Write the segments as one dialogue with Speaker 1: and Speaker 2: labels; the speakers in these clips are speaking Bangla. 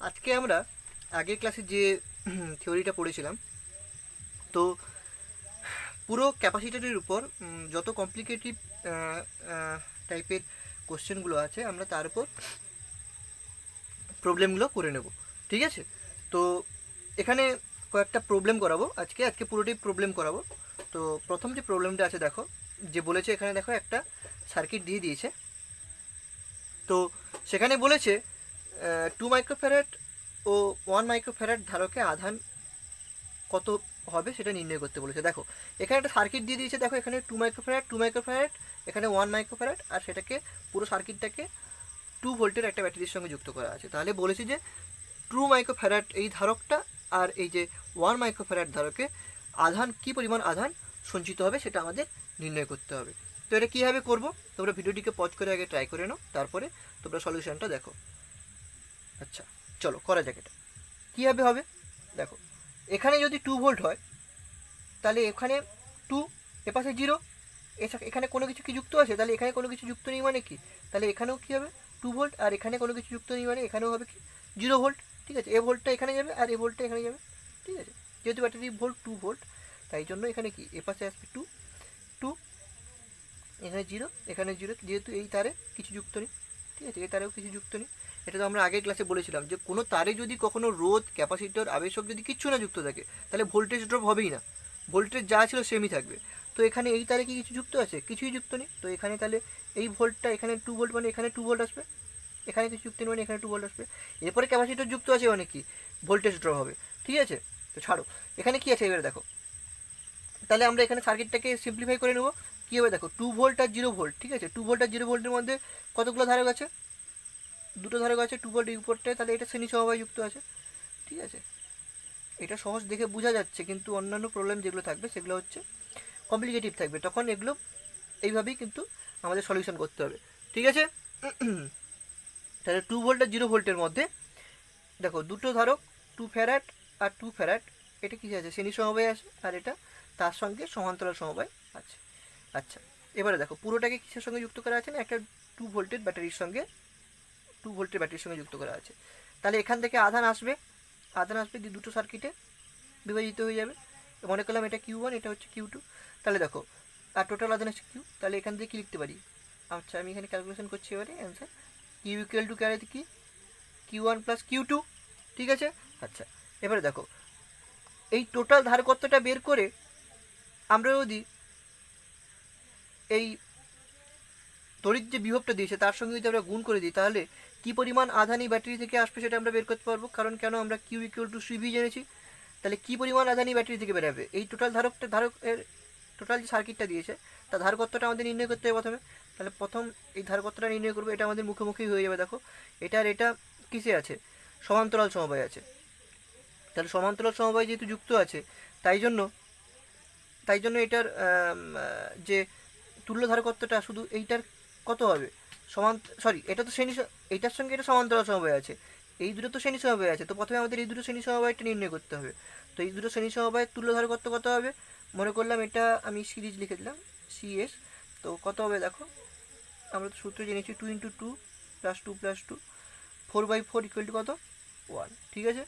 Speaker 1: আজকে আমরা আগের ক্লাসে যে থিওরিটা পড়েছিলাম, তো পুরো ক্যাপাসিটরের উপর যত কমপ্লিকেটিভ টাইপের কোশ্চেনগুলো আছে আমরা তার উপর প্রবলেমগুলো করে নেব। ঠিক আছে, তো এখানে কয়েকটা প্রবলেম করাবো আজকে পুরোটাই প্রবলেম করাবো। তো প্রথম যে প্রবলেমটা আছে দেখো, যে বলেছে এখানে দেখো একটা সার্কিট দিয়ে দিয়েছে। তো সেখানে বলেছে 2 মাইক্রোফ্যারাড ও 1 মাইক্রোফ্যারাড ধারকে আধান কত হবে সেটা নির্ণয় করতে বলেছে। দেখো এখানে একটা সার্কিট দিয়ে দিয়েছে, দেখো এখানে 2 মাইক্রোফ্যারাড, এখানে 1 মাইক্রোফ্যারাড, আর সেটাকে পুরো সার্কিটটাকে 2 ভোল্টের একটা ব্যাটারির সঙ্গে যুক্ত করা আছে। তাহলে বলেছি যে 2 মাইক্রোফ্যারাড এই ধারকটা আর এই যে 1 মাইক্রোফ্যারাড ধারকে আধান কি পরিমাণ আধান সঞ্চিত হবে সেটা আমাদের নির্ণয় করতে হবে। তো এটা কীভাবে করবো, তোমরা ভিডিওটিকে পজ করে আগে ট্রাই করে নাও, তারপরে তোমরা সলিউশনটা দেখো। আচ্ছা চলো করা যাক। এটা কীভাবে হবে দেখো, এখানে যদি 2 ভোল্ট হয় তাহলে এখানে 2, এপাশে 0, এখানে কোনো কিছু কি যুক্ত আছে, তাহলে এখানে কোনো কিছু যুক্ত নেই মানে কি, তাহলে এখানেও কী হবে 2 ভোল্ট, আর এখানে কোনো কিছু যুক্ত নেই মানে এখানেও হবে কি 0 ভোল্ট। ঠিক আছে, এ ভোল্টটা এখানে যাবে আর এ ভোল্টটা এখানে যাবে। ঠিক আছে, যেহেতু ব্যাটারি ভোল্ট 2 ভোল্ট, তাই জন্য এখানে কি এপাশে আসবে 2, 2, এখানে 0, এখানে 0, যেহেতু এই তারে কিছু যুক্ত নেই। ঠিক আছে, এই তারেও কিছু যুক্ত নেই। এটা তো আমরা আগের ক্লাসে বলেছিলাম যে কোনো তারে যদি কখনো রোধ, ক্যাপাসিটর, আবেশক যদি কিচ্ছু না যুক্ত থাকে তাহলে ভোল্টেজ ড্রপ হবেই না, ভোল্টেজ যা ছিল সেমই থাকবে। তো এখানে এই তারে কি কিছু যুক্ত আছে, কিছুই যুক্ত নেই। তো এখানে তাহলে এই ভোল্টটা এখানে 2 ভোল্ট মানে এখানে 2 ভোল্ট আসবে, এখানে কিছু যুক্ত নেই মানে এখানে 2 ভোল্ট আসবে। এরপরে ক্যাপাসিটর যুক্ত আছে মানে কি ভোল্টেজ ড্রপ হবে। ঠিক আছে, তো ছাড়ো, এখানে কি আছে এবারে দেখো। তাহলে আমরা এখানে সার্কিটটাকে সিম্পলিফাই করে নেবো। কী হবে দেখো, 2 ভোল্ট আর 0 ভোল্ট। ঠিক আছে, 2 ভোল্ট আর 0 ভোল্টের মধ্যে কতগুলো ধারক আছে, দুটো ধারক আছে। 2 ভোল্ট এই উপরটায়, তাহলে এটা শ্রেণী সমবায় যুক্ত আছে। ঠিক আছে, এটা সহজ দেখে বোঝা যাচ্ছে, কিন্তু অন্যান্য প্রবলেম যেগুলো থাকবে সেগুলো হচ্ছে কমপ্লিকেটিভ থাকবে, তখন এগুলো এইভাবেই কিন্তু আমাদের সলিউশন করতে হবে। ঠিক আছে, তাহলে 2 ভোল্ট আর 0 ভোল্টের মধ্যে দেখো দুটো ধারক 2 ফ্যারাড আর 2 ফ্যারাড, এটা কী আছে শ্রেণী সমবায় আছে, আর এটা তার সঙ্গে সমান্তরাল সমবায় আছে। আচ্ছা, এবারে দেখো পুরোটাকে কিসের সঙ্গে যুক্ত করা আছে না, একটা 2 ভোল্টের ব্যাটারির সঙ্গে, 2 ভোল্টের ব্যাটারির সঙ্গে যুক্ত করা আছে। তাহলে এখান থেকে আধান আসবে দিয়ে দুটো সার্কিটে বিভাজিত হয়ে যাবে। মনে করলাম এটা Q1, এটা হচ্ছে Q2। তাহলে দেখো আর টোটাল আধান আছে Q, তাহলে এখান থেকে কী লিখতে পারি। আচ্ছা আমি এখানে ক্যালকুলেশন করছি এবারে অ্যান্সার। কিউ ইকুয়াল টু ক্যারে কি Q1 প্লাস Q2। ঠিক আছে, আচ্ছা এবারে দেখো এই টোটাল ধারকত্বটা বের করে আমরা যদি এই তড়িৎ যে বিভবটা দিয়েছে তার সঙ্গে যদি আমরা গুণ করে দিই, তাহলে কী পরিমাণ আধান এই ব্যাটারি থেকে আসবে সেটা আমরা বের করতে পারবো। কারণ কেন, আমরা কিউ ইকুয়াল টু সিভি জেনেছি। তাহলে কী পরিমাণ আধান এই ব্যাটারি থেকে বেরোবে, এই টোটাল ধারকের টোটাল যে সার্কিটটা দিয়েছে তার ধারকত্বটা আমাদের নির্ণয় করতে হবে প্রথমে। তাহলে প্রথম এই ধারকত্বটা নির্ণয় করবো, এটা আমাদের মুখোমুখি হয়ে যাবে। দেখো এটা আর এটা কিসে আছে, সমান্তরাল সমবায় আছে। তাহলে সমান্তরাল সমবায় যেহেতু যুক্ত আছে, তাই জন্য এটার যে তুল্য ধারকত্বটা শুধু এইটার কত হবে, এটা তো এইটার সঙ্গে এটা সমান্তরাল সমবায় আছে, এই দুটো তো শ্রেণী সমবায় আছে। তো প্রথমে আমাদের এই দুটো শ্রেণী সমবায়টা নির্ণয় করতে হবে। তো এই দুটো শ্রেণী সমবায়ের তুল্য ধারকত্ব কত হবে, মনে করলাম এটা আমি সিরিজ লিখে দিলাম CS। তো কত হবে দেখো, আমরা তো সূত্র জেনেছি 2 × 2 + 2 + 2, 4/4 = কত 1। ঠিক আছে,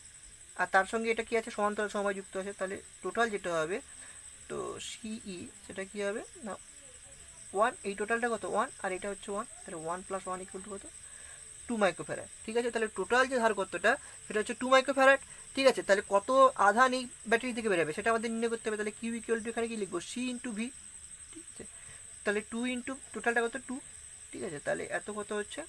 Speaker 1: আর তার সঙ্গে এটা কি আছে, সমান্তরাল সমবায় যুক্ত আছে। তাহলে টোটাল যেটা হবে, তো CE সেটা কী হবে না 1, এই টোটালটা কত 1, আর এটা হচ্ছে 1, তাহলে 1 + 1 = কত 2 মাইক্রোফ্যারাড। ঠিক আছে, তাহলে টোটাল যে ধারকত্বটা সেটা হচ্ছে 2 মাইক্রোফ্যারাড। ঠিক আছে, তাহলে কত আধান এই ব্যাটারি থেকে বেরোবে সেটা আমাদের নির্ণয় করতে হবে। তাহলে কিউ ইকুয়াল টু এখানে কি লিখবো, C × V। ঠিক আছে, তাহলে 2 × টোটালটা কত 2। ঠিক আছে, তাহলে এত কত হচ্ছে।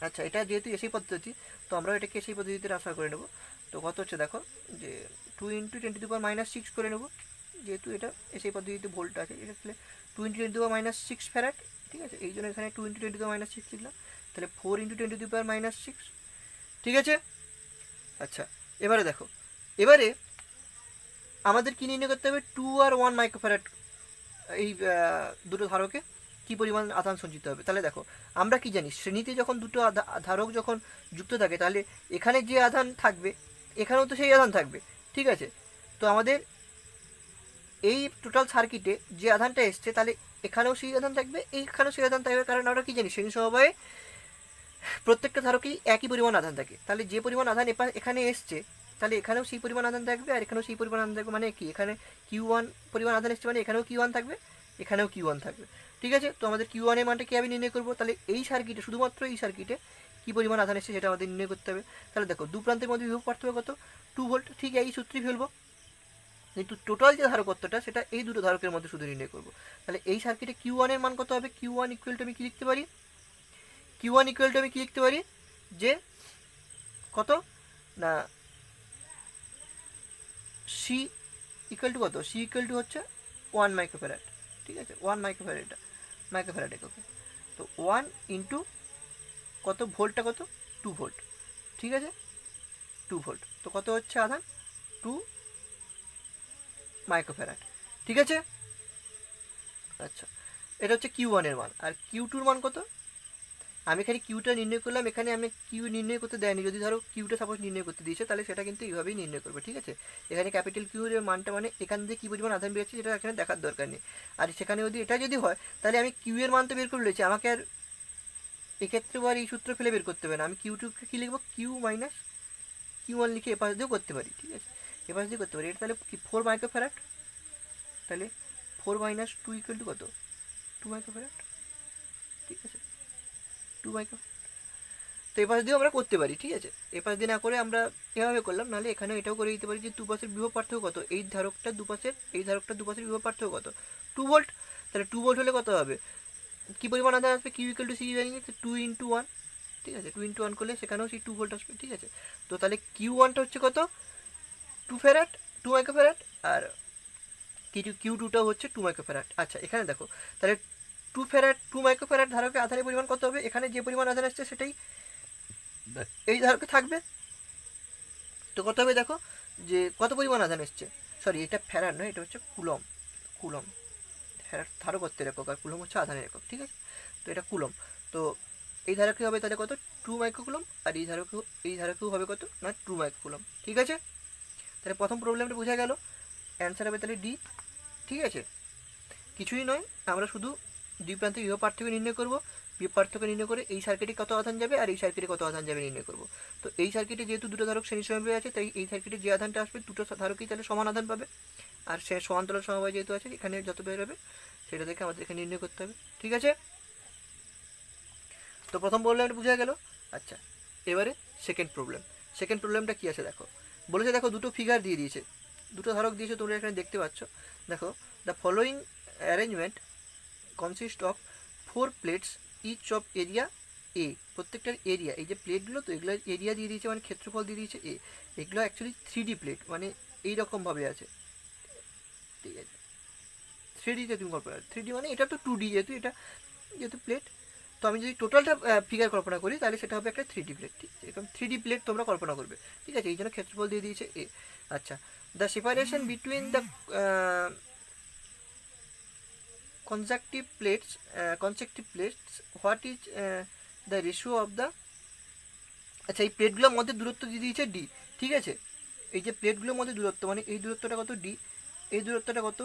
Speaker 1: আচ্ছা এটা যেহেতু এসি পদ্ধতি, তো আমরা এটাকে এসি পদ্ধতিতে ট্রান্সফার করে নেব। তো কত হচ্ছে দেখো, যে 2 × 10⁻⁶ করে নেব, যেহেতু এটা এসি পদ্ধতিতে ভোল্ট আছে। এটা তাহলে 2 × 10⁻⁶ ফ্যারাড। ঠিক আছে, এই জন্য এখানে 2 × 10⁻⁶ লিখলাম। তাহলে 4 × 10⁻⁶। ঠিক আছে, আচ্ছা এবারে দেখো, এবারে আমাদের কী নির্ণয় করতে হবে, 2 আর 1 মাইক্রোফ্যারাড এই দুটো ধারকে কী পরিমাণ আধান সঞ্চিত হবে। তাহলে দেখো আমরা কি জানি, শ্রেণীতে যখন দুটো ধারক যখন যুক্ত থাকে, তাহলে এখানে যে আধান থাকবে এখানেও তো সেই আধান থাকবে। ঠিক আছে, তো আমাদের এই টোটাল সার্কিটে যে আধানটা এসছে, তাহলে এখানেও সেই আধান থাকবে, এইখানেও সেই আধান থাকবে। কারণ আমরা কি জানি, শ্রেণী সমবায়ে প্রত্যেকটা ধারকেই একই পরিমাণ আধান থাকে, তাহলে যে পরিমাণ আধান এখানে এসছে তাহলে এখানেও সেই পরিমাণ আধান থাকবে আর এখানেও সেই পরিমাণ আধান থাকবে। মানে কি, এখানে Q1 পরিমাণ আধান এসছে মানে এখানেও Q1 থাকবে, এখানেও Q1 থাকবে। ঠিক আছে, তো আমাদের Q1 এর মানটা কীভাবে নির্ণয় করবো? তাহলে এই সার্কিটে, শুধুমাত্র এই সার্কিটে কী পরিমাণ আধান এসছে সেটা আমাদের নির্ণয় করতে হবে। তাহলে দেখো দু প্রান্তের মধ্যে বিভব পার্থক্য কত? 2 ভোল্ট। ঠিক এই সূত্রই ফেলবো, কিন্তু টোটাল যে ধারকত্বটা সেটা এই দুটো ধারকের মধ্যে শুধু নির্ণয় করবো। তাহলে এই সার্কিটে Q1 এর মান কত হবে? Q1 ইকুয়াল টু আমি কী লিখতে পারি? Q1 ইকুয়াল টু আমি কী লিখতে পারি? যে কত না সি ইকুয়াল টু কত? সি ইকুয়াল টু হচ্ছে 1 মাইক্রোফ্যারাড। ঠিক আছে, 1 মাইক্রোফ্যারাড, এটা মাইক্রোফ্যারাড এককে। তো 1 ইন্টু কত, ভোল্টটা কত? 2 ভোল্ট। ঠিক আছে, 2 ভোল্ট। তো কত হচ্ছে আধান? 2 মাইক্রোফ্যারাড। ঠিক আছে, আচ্ছা এটা হচ্ছে Q1 এর মান। আর Q2 এর মান কত? আমি এখানে কিউটা নির্ণয় করলাম, এখানে আমি কিউ নির্ণয় করতে দেয়নি। যদি ধরো কিউটা সাপোজ নির্ণয় করতে দিয়েছে তাহলে সেটা কিন্তু এইভাবেই নির্ণয় করবে। ঠিক আছে, এখানে ক্যাপিটাল কিউ এর মানটা মানে এখান থেকে কী পরিমাণ আধান বেরোচ্ছে সেটা এখানে দেখার দরকার নেই। আর সেখানে যদি এটা যদি হয় তাহলে আমি কিউ এর মান তো বের করে নিয়েছি, আমাকে আর এক্ষেত্রে আর এই সূত্র ফেলে বের করতে হবে না। আমি Q2কে কী লিখবো? কিউ মাইনাস Q1 লিখে এপাশ দিয়েও করতে পারি। ঠিক আছে, এপাশ দিয়ে করতে পারি। এটা তাহলে কি 4 মাইক্রোফ্যারাড, তাহলে 4 মাইনাস 2 ইকুয়াল টু কত? 2 মাইক্রোফ্যারাড। ঠিক আছে, 2 মাইক্রোফ্যারাড। তো এপাশ দিয়েও আমরা করতে পারি। ঠিক আছে, এপাশ দিয়ে না করে আমরা এভাবে করলাম, নাহলে এখানেও এটাও করে দিতে পারি যে দুপাশের বিভব পার্থক্য কত? এই ধারকটা দুপাশের বিভব পার্থক্য কত? 2 ভোল্ট। তাহলে 2 ভোল্ট হলে কত হবে? কী পরিমাণ আধান আসবে? কিউ ইকুয়াল টু সি জানি, 2 ইন্টু 1। ঠিক আছে, 2 ইন্টু 1 করলে সেখানেও সেই 2 ভোল্ট আসবে। ঠিক আছে, তো তাহলে Q1টা হচ্ছে কত? 2 ফ্যারাড, 2 মাইক্রোফ্যারাড। আর Q2টাও হচ্ছে 2 মাইক্রোফ্যারাড। আচ্ছা এখানে দেখো, তাহলে 2 ফ্যারাড 2 মাইক্রোফ্যারাড ধারকের আধানের পরিমাণ কত হবে? এখানে যে পরিমাণ আধান আসছে সেটাই এই ধারকে থাকবে। তো কত হবে দেখো, যে কত পরিমাণ আধান এসছে। সরি, এটা ফ্যারাড নয়, এটা হচ্ছে কুলম। কুলম ফ্যারাড ধারকত্বের একক আর কুলম হচ্ছে আধানের একক। ঠিক আছে, তো এটা কুলম। তো এই ধারকে হবে তাহলে কত? 2 মাইক্রোকুলম। আর এই ধারকেও হবে কত না? 2 মাইক্রোকুলম। ঠিক আছে, তাহলে প্রথম প্রবলেমটা বোঝা গেল। অ্যান্সার হবে তাহলে ডি। ঠিক আছে, কিছুই নয়, আমরা শুধু দুই প্রান্তে বিভব পার্থক্য নির্ণয় করব। বিভব পার্থক্য নির্ণয় করে এই সার্কিটে কত আধান যাবে আর এই সার্কিটে কত আধান যাবে নির্ণয় করব। তো এই সার্কিটে যেহেতু দুটো ধারক শ্রেণী সমবায় আছে, তাই এই সার্কিটে যে আধানটা আসবে দুটো ধারকই তাহলে সমান আধান পাবে। আর সে সমান্তরাল সমবায় যেহেতু আছে, এখানে যত বের হবে সেটা দেখে আমাদের এখানে নির্ণয় করতে হবে। ঠিক আছে, তো প্রথম প্রবলেমটা বোঝা গেল। আচ্ছা এবারে সেকেন্ড প্রবলেমটা কী আছে দেখো। বলেছে দেখো দুটো ফিগার দিয়ে দিয়েছে, দুটো ধারক দিয়েছে, তোমরা এখানে দেখতে পাচ্ছ। দেখো, the following arrangement consist of 4 plates each of area A. প্রত্যেকটার এরিয়া, এই যে প্লেটগুলো, তো এগুলো এরিয়া দিয়ে দিয়েছে মানে ক্ষেত্রফল দিয়ে দিয়েছে এ। এগুলো অ্যাকচুয়ালি 3D প্লেট, মানে এইরকমভাবে আছে। ঠিক আছে, 3Dতে তুমি কল্পনা, 3D মানে এটা তো 2D, যেহেতু প্লেট। তো আমি যদি টোটালটা ফিগার কল্পনা করি তাহলে সেটা হবে একটা 3D প্লেট। ঠিক আছে, এরকম 3D প্লেট তোমরা কল্পনা করবে। ঠিক আছে, এই জন্য ক্ষেত্রফল দিয়ে দিয়েছে এ। আচ্ছা, the separation between the consecutive plates, what is the ratio of the। আচ্ছা, এই প্লেটগুলোর মধ্যে দূরত্ব দিয়ে দিয়েছে ডি। ঠিক আছে, এই যে প্লেটগুলোর মধ্যে দূরত্ব মানে এই দূরত্বটা কত? ডি। এই দূরত্বটা কত?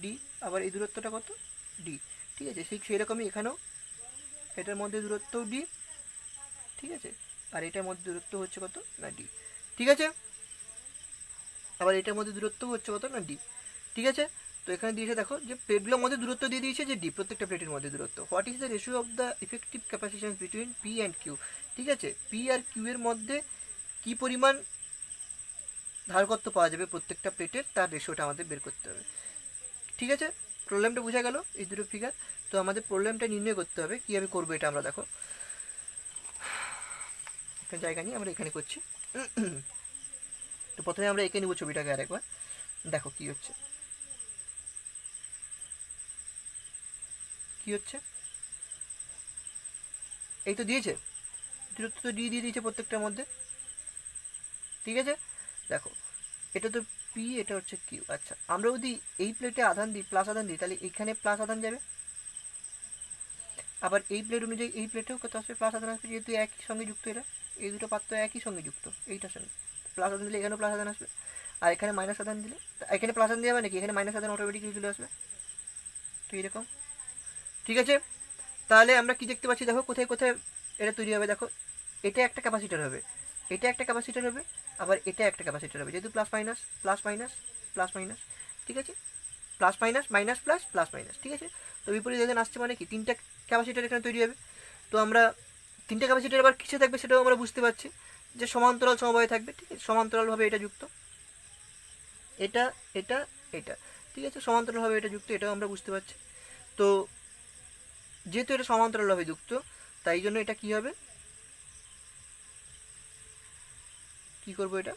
Speaker 1: ডি। আবার এই দূরত্বটা কত? ডি। ঠিক আছে, সেই রকমই এখানেও এটার মধ্যে দূরত্বও ডি। ঠিক আছে, আর এটার মধ্যে দূরত্ব হচ্ছে কত না ডি। ঠিক আছে, আবার এটার মধ্যে দূরত্ব হচ্ছে কত না ডি। ঠিক আছে, তো এখানে দিয়েছে দেখো যে প্লেটগুলোর মধ্যে দূরত্ব দিয়ে দিয়েছে যে ডি, প্রত্যেকটা প্লেটের মধ্যে দূরত্ব। What is the ratio of the effective capacitance between P and Q. ঠিক আছে, পি আর কিউ এর মধ্যে কি পরিমাণ ধারকত্ব পাওয়া যাবে প্রত্যেকটা প্লেটের, তার রেশিওটা আমাদের বের করতে হবে। ঠিক আছে, প্রবলেমটা বোঝা গেল এই দুটো ফিগার। তো আমাদের প্রবলেমটা নির্ণয় করতে হবে, কীভাবে করবো এটা আমরা দেখো। একটা জায়গা নিয়ে আমরা এখানে করছি। তো প্রথমে আমরা এঁকে নিব ছবিটাকে আরেকবার। দেখো কি হচ্ছে, এই তো দিয়েছে দূরত্ব, তো দিয়ে দিয়েছে প্রত্যেকটার মধ্যে। ঠিক আছে, দেখো এটা তো পি, এটা হচ্ছে কিউ। আচ্ছা, আমরা যদি এই প্লেটে আধান দিই, প্লাস আধান দিই, তাহলে এখানে প্লাস আধান যাবে। আবার এই প্লেট অনুযায়ী এই প্লেটেও কত আসবে? প্লাস আধান আসবে, যেহেতু একই সঙ্গে যুক্ত। এই দুটো পাত্র একই সঙ্গে যুক্ত, এইটার সঙ্গে প্লাস আধান দিলে এখানেও প্লাস আধান আসবে। আর এখানে মাইনাস আধান দিলে, এখানে প্লাস আধান দেওয়া নাকি, এখানে মাইনাস আধান অটোমেটিকলি চলে আসবে। তো এইরকম। ঠিক আছে, তাহলে আমরা কি দেখতে পাচ্ছি দেখো, কোথায় কোথায় এটা তৈরি হবে দেখো, এটা একটা ক্যাপাসিটার হবে, এটা একটা ক্যাপাসিটার হবে, আবার এটা একটা ক্যাপাসিটার হবে, যেহেতু plus minus plus minus plus minus, ঠিক আছে, plus minus minus plus plus minus, ঠিক আছে। তো বিপরীত এখানে আসছে মানে কি তিনটা ক্যাপাসিটার এখানে তৈরি হবে। তো আমরা তিনটা ক্যাপাসিটার আবার কিসে থাকবে সেটাও আমরা বুঝতে পারছি, যে সমান্তরাল সমবায়ে থাকবে, ঠিক আছে, সমান্তরালভাবে এটা যুক্ত, এটা এটা এটা, ঠিক আছে, সমান্তরালভাবে এটা যুক্ত, এটাও আমরা বুঝতে পারছি। তো যেহেতু এটা সমান্তরালভাবে যুক্ত, তাই জন্য এটা কি হবে, কি করব এটা,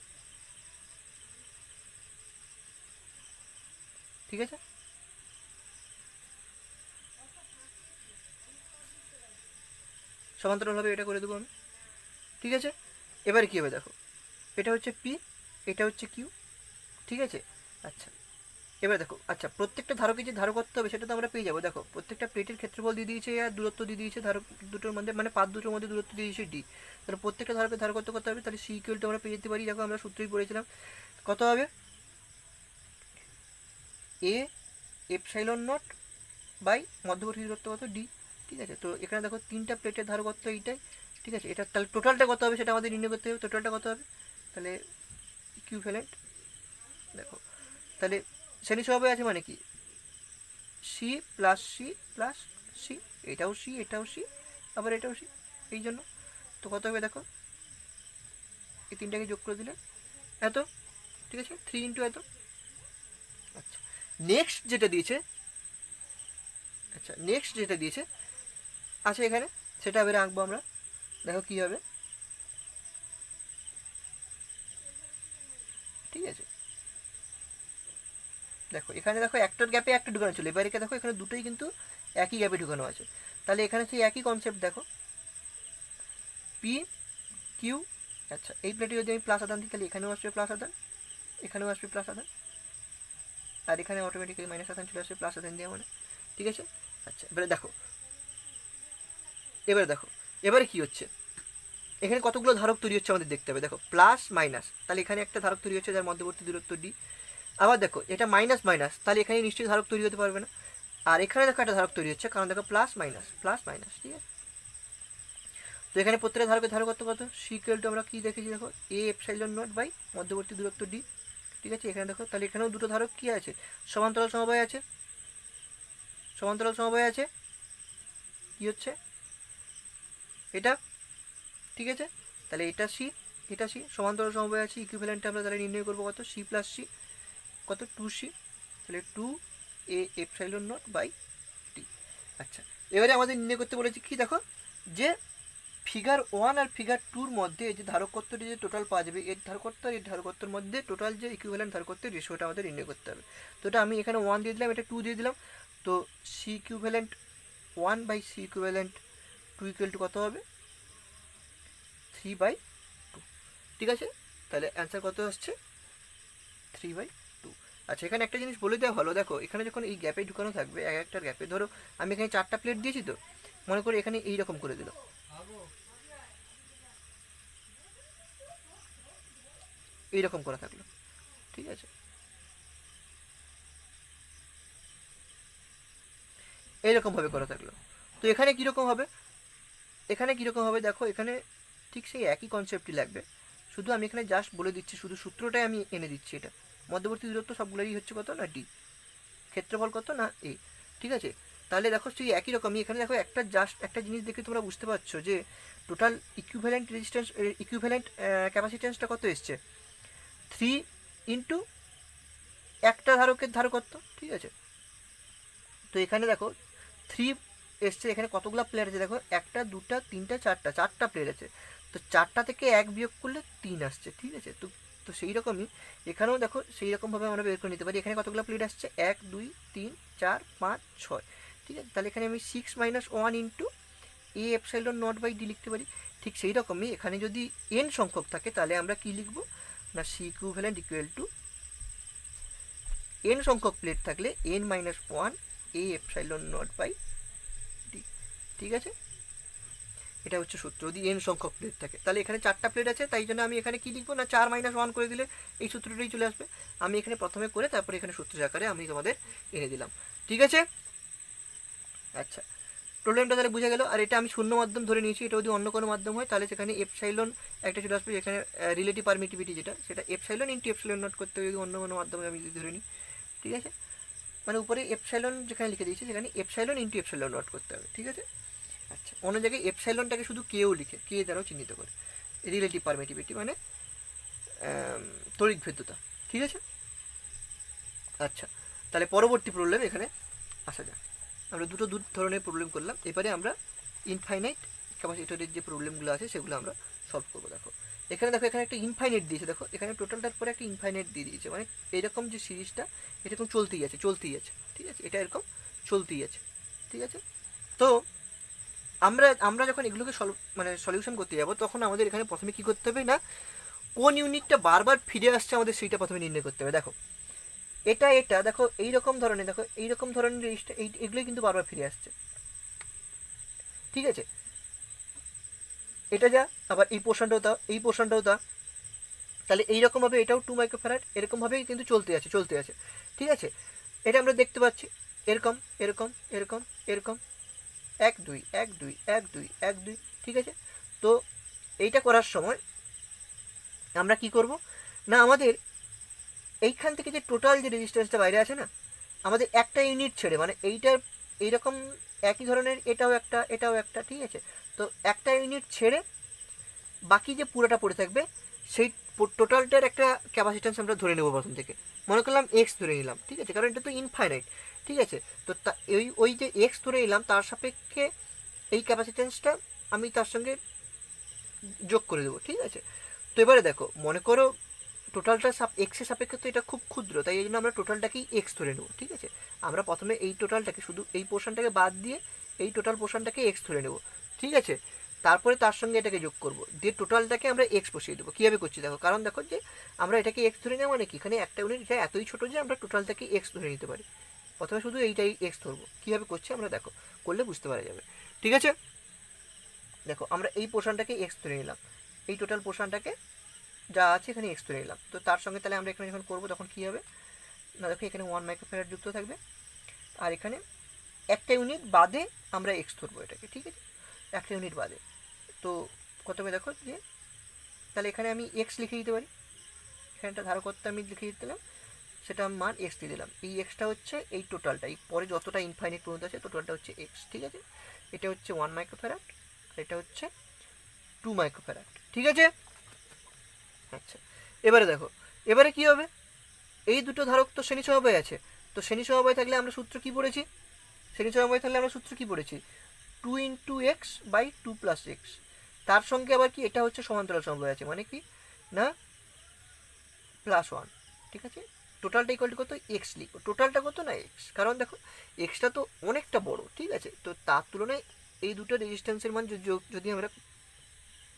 Speaker 1: ঠিক আছে, সমান্তরালভাবে এটা করে দেবো আমি, ঠিক আছে। এবারে কী হবে দেখো, এটা হচ্ছে পি, এটা হচ্ছে কিউ, ঠিক আছে। আচ্ছা, এবার দেখো, আচ্ছা প্রত্যেকটা ধারকে যে ধারকত্ব হবে সেটা তো আমরা পেয়ে যাবো। দেখো প্রত্যেকটা প্লেটের ক্ষেত্রফল দিয়ে দিয়েছে আর দূরত্ব দিয়ে দিয়েছে ধারক দুটোর মধ্যে, মানে পাত দুটোর মধ্যে দূরত্ব দিয়ে দিয়েছে ডি। তাহলে প্রত্যেকটা ধারকের ধারকত্ব কত হবে, তাহলে সি ইকুয়াল টু আমরা পেয়ে যেতে পারি, দেখো আমরা সূত্রই পড়েছিলাম, কত হবে, এ এপসাইলন নট বাই মধ্যবর্তী দূরত্ব কত ডি, ঠিক আছে। তো এখানে দেখো তিনটা প্লেটের ধারকত্ব এইটাই, ঠিক আছে। এটা তাহলে টোটালটা কত হবে সেটা আমাদের নির্ণয় করতে হবে, টোটালটা কত হবে, তাহলে ইকুইভ্যালেন্ট, দেখো তাহলে শ্রেণী স্বভাবে আছে মানে কি, C plus C plus C, এটাও সি এটাও সি আবার এটাও সি, এই জন্য তো কত হবে দেখো, এই তিনটাকে যোগ করে দিলে এত, ঠিক আছে, 3 ইন্টু এত। আচ্ছা নেক্সট যেটা দিয়েছে, আচ্ছা নেক্সট যেটা দিয়েছে আছে এখানে, সেটা এবারে আঁকবো আমরা, দেখো কী হবে, ঠিক আছে। দেখো এখানে দেখো একটার গ্যাপে একটা ঢুকানো ছিল, এবারে দেখো এখানে দুটোই কিন্তু একই গ্যাপে ঢুকানো আছে, তাহলে এখানে সেই একই কনসেপ্ট দেখো, পি কিউ, আচ্ছা এই প্লেটে যদি আমি প্লাস আদান দিই তাহলে এখানেও আসবে প্লাস আদান, এখানেও আসবে প্লাস আদান, আর এখানে অটোমেটিক্যালি মাইনাস আদান চলে আসবে প্লাস আদান দিয়ে মানে, ঠিক আছে। আচ্ছা এবারে দেখো, এবারে দেখো এবারে কী হচ্ছে, এখানে কতগুলো ধারক তৈরি হচ্ছে আমাদের দেখতে হবে, দেখো প্লাস মাইনাস, তাহলে এখানে একটা ধারক তৈরি হচ্ছে যার মধ্যবর্তী দূরত্ব ডি, আবার দেখো এটা মাইনাস মাইনাস, তাহলে এখানে নিশ্চয়ই ধারক তৈরি হতে পারবে না, আর এখানে দেখো একটা ধারক তৈরি হচ্ছে, কারণ দেখো প্লাস মাইনাস, ঠিক আছে। তো এখানে প্রত্যেকটা ধারকের ধারকত্ব কত, সি ইকুয়াল টু আমরা কি দেখেছি দেখো, এ এপসাইলন নট বাই মধ্যবর্তী দূরত্ব ডি, ঠিক আছে। এখানে দেখো তাহলে এখানেও দুটো ধারক কি আছে, সমান্তরাল সমবায় আছে, সমান্তরাল সমবায় আছে, কি হচ্ছে এটা, ঠিক আছে, তাহলে এটা সি এটা সি, সমান্তরাল সমবায় আছে, ইকুইভ্যালেন্ট আমরা তাহলে নির্ণয় করবো কত, সি প্লাস সি কত, 2c, তাহলে 2 a epsilon not by T. আচ্ছা এবারে আমাদের নির্ণয় করতে বলেছি কি দেখো, যে ফিগার 1 আর ফিগার 2-র মধ্যে যে ধারকত্বটি যে টোটাল পাওয়া যাবে, এর ধারকত্ব আর এর ধারকত্বের মধ্যে টোটাল যে ইকুইভ্যালেন্ট ধারকত্বের রেশিওটা আমাদের নির্ণয় করতে হবে। তো এটা আমি এখানে 1 দিয়ে দিলাম, এটা 2 দিয়ে দিলাম, তো C equivalent 1 by C equivalent 2 equal to কত হবে, 3/2, ঠিক আছে। তাহলে অ্যান্সার কত আসছে, 3/2। আচ্ছা এখানে একটা জিনিস বলে দেওয়া ভালো, দেখো এখানে যখন এই গ্যাপে ঢুকানো থাকবে এক একটার গ্যাপে, ধরো আমি এখানে 4টা প্লেট দিয়েছি, তো মনে করি এখানে এইরকম করে দিল, এইরকম করা থাকলো, ঠিক আছে, এইরকমভাবে করা থাকলো। তো এখানে কীরকম হবে, এখানে কীরকম হবে দেখো, এখানে ঠিক সেই একই কনসেপ্টই লাগবে, শুধু আমি এখানে জাস্ট বলে দিচ্ছি, শুধু সূত্রটাই আমি এনে দিচ্ছি, এটা মধ্যবর্তী দূরত্ব সবগুলোরই হচ্ছে কত না ডি, ক্ষেত্রফল কত না এ, ঠিক আছে। তাহলে দেখো সেই একই রকমই এখানে দেখো একটা জাস্ট একটা জিনিস দেখে তোমরা বুঝতে পারছো যে টোটাল ইকুইভ্যালেন্ট রেজিস্ট্যান্স, ইকুইভ্যালেন্ট ক্যাপাসিট্যান্সটা কত এসছে, 3 ইন্টু একটা ধারকের ধারকত্ব, ঠিক আছে। তো এখানে দেখো 3 এসছে, এখানে কতগুলো প্লেট আছে দেখো, একটা দুটা তিনটা চারটা প্লেট আছে, তো 4টা থেকে 1 বিয়োগ করলে 3 আসছে, ঠিক আছে। তো তো সেই রকমই এখানেও দেখো সেই রকমভাবে আমরা বের করে নিতে পারি, এখানে কতগুলো প্লেট আসছে, 1 2 3 4 5 6, ঠিক আছে। তাহলে এখানে আমি 6 - 1 into A epsilon not by D লিখতে পারি। ঠিক সেই রকমই এখানে যদি n সংখ্যক থাকে তাহলে আমরা কি লিখবো না, C equivalent equal to n সংখ্যক প্লেট থাকলে n - 1 A epsilon not by D, ঠিক আছে। এটা হচ্ছে সূত্র, যদি n সংখ্যক প্লেট থাকে, তাহলে এখানে 4টা প্লেট আছে, তাই জন্য আমি এখানে কি লিখবো না, 4 - 1 করে দিলে এই সূত্রটাই চলে আসবে। আমি এখানে প্রথমে করে তারপরে এখানে সূত্র আকারে আমি তোমাদের এনে দিলাম, ঠিক আছে। আচ্ছা প্রবলেমটা তাহলে বুঝে গেল। আর এটা আমি শূন্য মাধ্যম ধরে নিয়েছি, এটা যদি অন্য কোনো মাধ্যম হয় তাহলে সেখানে এপসাইলন একটা চলে আসবে, যেখানে রিলেটিভ পারমিটিভিটি যেটা সেটা এপসাইলন ইন্টু এপসাইলন নট করতে হবে যদি অন্য কোনো মাধ্যমে আমি যদি ধরে নিই। ঠিক আছে, মানে উপরে এপসাইলন যেখানে লিখে দিয়েছি সেখানে এপসাইলন ইন্টু এপসাইলন নট করতে হবে। ঠিক আছে, আচ্ছা অন্য জায়গায় এপসাইলনটাকে শুধু কেও লিখে, কে দ্বারাও চিহ্নিত করে, রিলেটিভ পারমিটিভিটি মানে তড়িৎ ভেদ্যতা। ঠিক আছে, আচ্ছা তাহলে পরবর্তী প্রবলেম এখানে আসা যাক। আমরা দু ধরনের প্রবলেম করলাম, এবারে আমরা ইনফাইনাইট ক্যাপাসিটরের যে প্রবলেমগুলো আছে সেগুলো আমরা সলভ করবো। দেখো এখানে, দেখো এখানে একটা ইনফাইনাইট দিয়েছে, দেখো এখানে টোটালটার পরে একটা ইনফাইনাইট দিয়ে দিয়েছে, মানে এরকম যে সিরিজটা এরকম চলতেই আছে। ঠিক আছে, এটা এরকম চলতেই আছে। ঠিক আছে, তো আমরা যখন এগুলোকে সলিউশন করতে যাবো তখন আমাদের এখানে প্রথমে কি করতে হবে না, কোন ইউনিটটা বারবার ফিরে আসছে আমাদের সেইটা প্রথমে নির্ণয় করতে হবে। দেখো এটা দেখো এইরকম ধরনের, দেখো এইরকম ধরনের জিনিসটা এগুলোই কিন্তু বারবার ফিরে আসছে। ঠিক আছে, এটা যা, আবার এই পোর্শনটাও তা, এই পোর্শনটাও তা, তাহলে এইরকমভাবে এটাও 2 মাইক্রোফ্যারাড এরকমভাবেই কিন্তু চলতে আছে। ঠিক আছে, এটা আমরা দেখতে পাচ্ছি এরকম এরকম এরকম এরকম 1 2 1 2 1 2 1 2। ঠিক আছে, তো এইটা করার সময় আমরা কি করব না, আমাদের এইখান থেকে যে টোটাল যে রেজিস্ট্যান্সটা বাইরে আছে না, আমাদের একটা ইউনিট ছেড়ে, মানে এইটার এইরকম একই ধরনের এটাও একটা। ঠিক আছে, তো একটা ইউনিট ছেড়ে বাকি যে পুরোটা পড়ে থাকবে সেই টোটালটার একটা ক্যাপাসিট্যান্স আমরা ধরে নেব প্রথম থেকে। মনে করলাম এক্স ধরে নিলাম। ঠিক আছে, কারণ এটা তো ইনফাইনাইট। ঠিক আছে, তো ওই যে এক্স ধরে নিলাম তার সাপেক্ষে এই ক্যাপাসিট্যান্সটা আমি তার সঙ্গে যোগ করে দেবো। ঠিক আছে, তো এবারে দেখো মনে করো টোটালটা এক্সের সাপেক্ষে তো এটা খুব ক্ষুদ্র, তাই এই জন্য আমরা টোটালটাকেই এক্স ধরে নেবো। ঠিক আছে, আমরা প্রথমে এই টোটালটাকে শুধু এই পোর্শনটাকে বাদ দিয়ে এই টোটাল পোর্শনটাকে এক্স ধরে নেবো। ঠিক আছে, তারপরে তার সঙ্গে এটাকে যোগ করবো, দিয়ে টোটালটাকে আমরা এক্স বসিয়ে দেবো। কীভাবে করছি দেখো, কারণ দেখো যে আমরা এটাকে এক্স ধরে নেওয়া মানে কি, এখানে একটা ইউনিট এটা এতই ছোটো যে আমরা টোটালটাকে এক্স ধরে নিতে পারি। প্রথমে শুধু এইটাই এক্স ধরবো, কীভাবে করছি আমরা দেখো, করলে বুঝতে পারা যাবে। ঠিক আছে, দেখো আমরা এই পোর্শনটাকে এক্স ধরে নিলাম, এই টোটাল পোর্শনটাকে যা আছে এখানে এক্স ধরে নিলাম, তো তার সঙ্গে তাহলে আমরা এখানে যখন করবো তখন কী হবে না, দেখো এখানে 1 মাইক্রোফ্যারাড যুক্ত থাকবে, আর এখানে একটা ইউনিট বাদে আমরা এক্স ধরবো এটাকে। ঠিক আছে, একটা ইউনিট বাদে, তো কত হবে দেখো যে, তাহলে এখানে আমি এক্স লিখে দিতে পারি, এখানটা ধারকত্ব আমি লিখে দিলাম, সেটা মান এক্স দিয়ে দিলাম। এই এক্সটা হচ্ছে এই টোটালটা, এই পরে যতটা ইনফাইনাইট পর্যন্ত আছে টোটালটা হচ্ছে এক্স। ঠিক আছে, এটা হচ্ছে 1 মাইক্রোফ্যারাড আর এটা হচ্ছে 2 মাইক্রোফ্যারাড। ঠিক আছে, আচ্ছা এবারে দেখো, এবারে কি হবে, এই দুটো ধারক তো শ্রেণী সমবায় আছে, তো শ্রেণী সমবায় থাকলে আমরা সূত্র কি পড়েছি, two into X by 2 plus X, তার সঙ্গে আবার কি এটা হচ্ছে সমান্তরাল সমবায় আছে, মানে কি না +1। ঠিক আছে, টোটালটা ইকুয়াল টু কত, এক্স লিখো, টোটালটা কত না এক্স, কারণ দেখো এক্সটা তো অনেকটা বড়। ঠিক আছে, তো তার তুলনায় এই দুটো রেজিস্ট্যান্সের মান যদি আমরা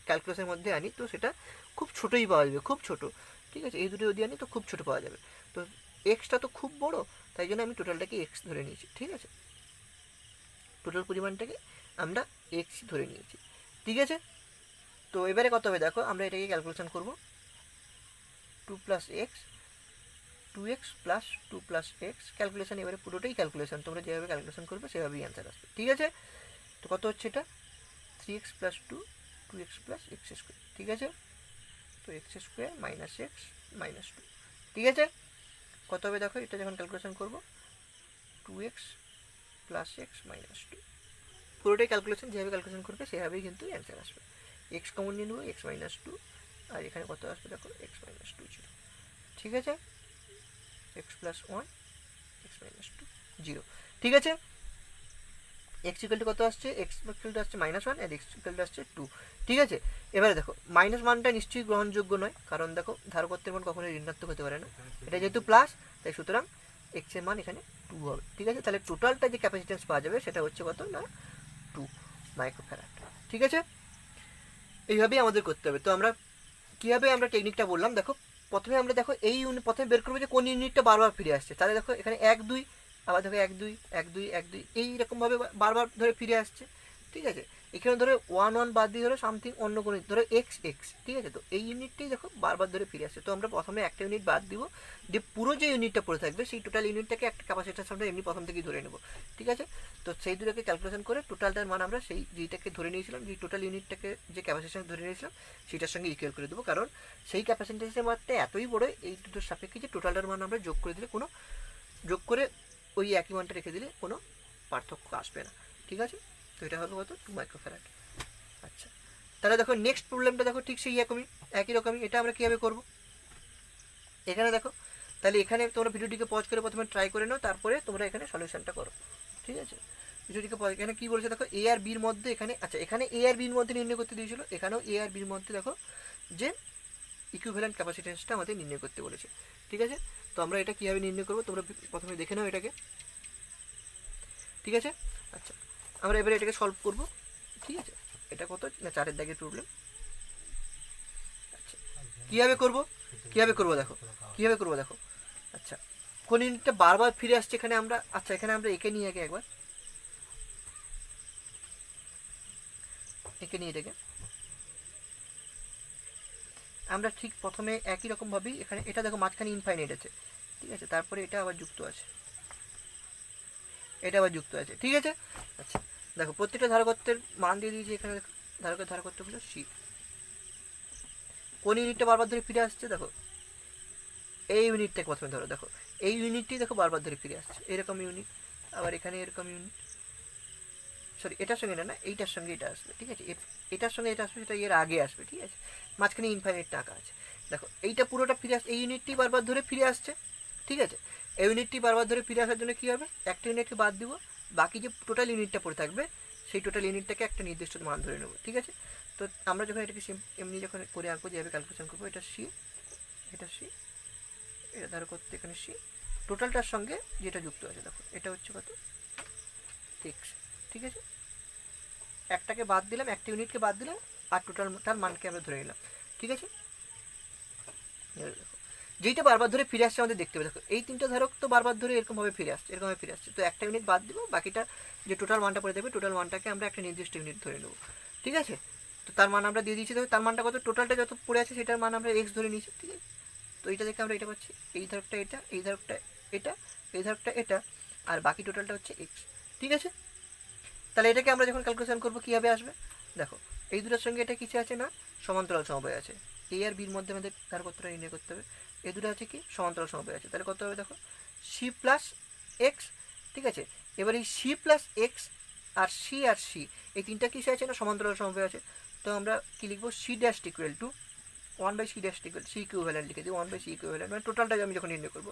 Speaker 1: ক্যালকুলেশনের মধ্যে আনি তো সেটা খুব ছোটোই পাওয়া যাবে, খুব ছোটো। ঠিক আছে, এই দুটো যদি আনি তো খুব ছোটো পাওয়া যাবে, তো এক্সটা তো খুব বড়, তাই জন্য আমি টোটালটাকে এক্স ধরে নিয়েছি। ঠিক আছে, টোটাল পরিমাণটাকে আমরা এক্স ধরে নিয়েছি। ঠিক আছে, তো এবারে কত হবে দেখো, আমরা এটাকে ক্যালকুলেশন করব, 2 plus x 2x plus 2 plus x, calculation এবারে পুরোটাই ক্যালকুলেশন, তোমরা যেভাবে ক্যালকুলেশন করবে সেভাবেই অ্যান্সার আসবে। ঠিক আছে, তো কত হচ্ছে এটা 3x plus 2x plus x square. ঠিক আছে, তো x square minus x minus 2। ঠিক আছে, কত হবে দেখো, এটা যখন ক্যালকুলেশন করবো 2x প্লাস এক্স মাইনাস 2, পুরোটাই ক্যালকুলেশন, যেভাবে ক্যালকুলেশন করবে সেভাবেই কিন্তু অ্যান্সার আসবে। এক্স কমন নিয়ে নেবো, এক্স মাইনাস 2, আর এখানে কত আসবে দেখো, এক্স মাইনাস 2 0। ঠিক আছে, এক্স প্লাস 1 এক্স মাইনাস 2 0। ঠিক আছে, এক্স ইকুয়াল টু কত আসছে, এক্স ইকুয়াল টু আসছে -1 আর এক্স ইকুয়াল টু আসছে 2। ঠিক আছে, এবারে দেখো মাইনাস মানটা নিশ্চয়ই গ্রহণযোগ্য নয়, কারণ দেখো ধারকত্বের মান কখনোই ঋণাত্মক হতে পারে না, এটা যেহেতু প্লাস তাই সুতরাং এক্স এর মান এখানে 2 হবে। ঠিক আছে, তাহলে টোটালটা যে ক্যাপাসিট্যান্স পাওয়া যাবে সেটা হচ্ছে কত না 2 মাইক্রোফ্যারাড। ঠিক আছে, এইভাবেই আমাদের করতে হবে। তো আমরা কীভাবে আমরা টেকনিকটা বললাম, দেখো প্রথমে আমরা দেখো এই ইউনিট প্রথমে বের করবো যে কোন ইউনিটটা বারবার ফিরে আসছে, তাহলে দেখো এখানে 1 2, আবার দেখো 1 2 1 2 1 2 এইরকমভাবে বারবার ধরে ফিরে আসছে। ঠিক আছে, এখানে ধরো 1 1 বাদ দিয়ে ধরো সামথিং অন্য কোনো ধরো এক্স এক্স। ঠিক আছে, তো এই ইউনিটটাই দেখো বারবার ধরে ফিরে আসছে, তো আমরা প্রথমে একটা ইউনিট বাদ দিব, যে পুরো যে ইউনিটটা পড়ে থাকবে সেই টোটাল ইউনিটটাকে একটা ক্যাপাসিটর আমরা এমনি প্রথম থেকেই ধরে নেব, ঠিক আছে। তো সেই দুটোকে ক্যালকুলেশন করে টোটালটার মান আমরা সেই যেটাকে ধরে নিয়েছিলাম, যে টোটাল ইউনিটটাকে যে ক্যাপাসিটর ধরে নিয়েছিলাম সেটার সঙ্গে ইকুয়াল করে দেবো, কারণ সেই ক্যাপাসিটেন্সের মাত্রা এতই বড় এই দুটোর সাপেক্ষে যে টোটালটার মান আমরা যোগ করে দিলে কোনো যোগ করে ওই একই মানটা রেখে দিলে কোনো পার্থক্য আসবে না, ঠিক আছে। তো এটা হলো কত 2 মাইক্রোফ্যারাড। আচ্ছা, তাহলে দেখো নেক্সট প্রবলেমটা দেখো ঠিক সেই একই রকমই। এটা আমরা কীভাবে করবো, এখানে দেখো, তাহলে এখানে তোমরা ভিডিওটিকে পজ করে প্রথমে ট্রাই করে নাও, তারপরে তোমরা এখানে সলিউশনটা করো, ঠিক আছে। ভিডিওটিকে পজ, এখানে কী বলেছে দেখো, এ আর বির মধ্যে এখানে, আচ্ছা এখানে এ আর বির মধ্যে নির্ণয় করতে দিয়েছিল, এখানেও এ আর বির মধ্যে দেখো যে ইকুইভ্যালেন্ট ক্যাপাসিটেন্সটা আমাদের নির্ণয় করতে বলেছে, ঠিক আছে। তো আমরা এটা কীভাবে নির্ণয় করবো তোমরা প্রথমে দেখে নাও এটাকে, ঠিক আছে। আচ্ছা, আমরা এবারে এটাকে সলভ করবো, ঠিক আছে। এটা কত না 4 দাগের প্রবলেম। আচ্ছা, কীভাবে করবো দেখো, কীভাবে করবো দেখো। আচ্ছা, কোন ইউনিটটা বারবার ফিরে আসছে এখানে আমরা, আচ্ছা এখানে আমরা একে নিয়ে আগে একবার একে নিয়ে এটাকে আমরা ঠিক প্রথমে একই রকমভাবেই এখানে এটা দেখো মাঝখানে ইনফাইনাইট আছে, ঠিক আছে, তারপরে এটা আবার যুক্ত আছে, ঠিক আছে। আচ্ছা দেখো, প্রত্যেকটা ধারকত্বের মান দিয়ে দিয়েছি এখানে, দেখো ধারকত্ব হলো সি। কোন ইউনিটটা বারবার ধরে ফিরে আসছে দেখো, এই ইউনিটটাকে প্রথমে ধরো, দেখো এই ইউনিটটি দেখো বারবার ধরে ফিরে আসছে, এরকম ইউনিট, আবার এখানে এরকম ইউনিট, সরি এটার সঙ্গে না এইটার সঙ্গে এটা আসবে, ঠিক আছে, এটার সঙ্গে এটা আসবে, সেটা এর আগে আসবে, ঠিক আছে, মাঝখানে ইনফাইনাইট টাকা আছে। দেখো এইটা পুরোটা ফিরে আসছে, এই ইউনিটটি বারবার ধরে ফিরে আসছে, ঠিক আছে। এই ইউনিটটি বারবার ধরে ফিরে আসার জন্য কী হবে, একটা ইউনিটকে বাদ দিব, বাকি যে টোটাল ইউনিটটা পড়ে থাকবে সেই টোটাল ইউনিটটাকে একটা নির্দিষ্ট মান ধরে নেব, ঠিক আছে। তো আমরা যখন এটাকে এমনি যখন করে আঁকবো, যেভাবে ক্যালকুলেশন করবো, এটা সি, এটা সি, এটা ধরো করতে এখানে সি, টোটালটার সঙ্গে যেটা যুক্ত আছে দেখো এটা হচ্ছে কত এক্স, ঠিক আছে। একটাকে বাদ দিলাম, একটা ইউনিটকে বাদ দিলাম, আর টোটালটার মানকে আমরা ধরে নিলাম, ঠিক আছে। দেখো যেইটা বারবার ধরে ফিরে আসছে আমাদের দেখতে হবে, দেখো এই তিনটা ধারক তো বারবার ধরে এরকমভাবে ফিরে আসছে, তো একটা ইউনিট বাদ দিব, বাকিটা যে টোটাল মানটা পড়ে দেবে, টোটাল মানটাকে আমরা একটা নির্দিষ্ট ইউনিট ধরে নেব, ঠিক আছে। তো তার মান আমরা দিয়ে দিয়েছি, দেখো তার মানটা কত, টোটালটা যত পড়ে আছে সেটার মান আমরা এক্স ধরে নিয়েছি, ঠিক আছে। তো এইটা দেখে আমরা এটা পাচ্ছি, এই ধারকটা এটা, এই ধারকটা এটা, এই ধারকটা এটা, আর বাকি টোটালটা হচ্ছে এক্স, ঠিক আছে। তাহলে এটাকে আমরা যখন ক্যালকুলেশন করবো কীভাবে আসবে দেখো, এই দুটোর সঙ্গে এটা কিছু আছে না সমান্তরাল সমবায় আছে, এ আর বির মধ্যে আমাদের ধারকত্বটা নির্ণয় করতে হবে, এই দুটো আছে কি সমান্তরাল সমবায় আছে, তাহলে কত হবে দেখো সি প্লাস এক্স, ঠিক আছে। এবার এই সি প্লাস এক্স আর সি এই তিনটা কিসে আছে না সমান্তরাল সমবায় আছে, তো আমরা কি লিখবো, C dash equal to 1/c dash equal C equivalent লিখে দিই, 1/c ইকুইভ্যালেন্ট মানে টোটালটাকে আমি যখন নির্ণয় করবো,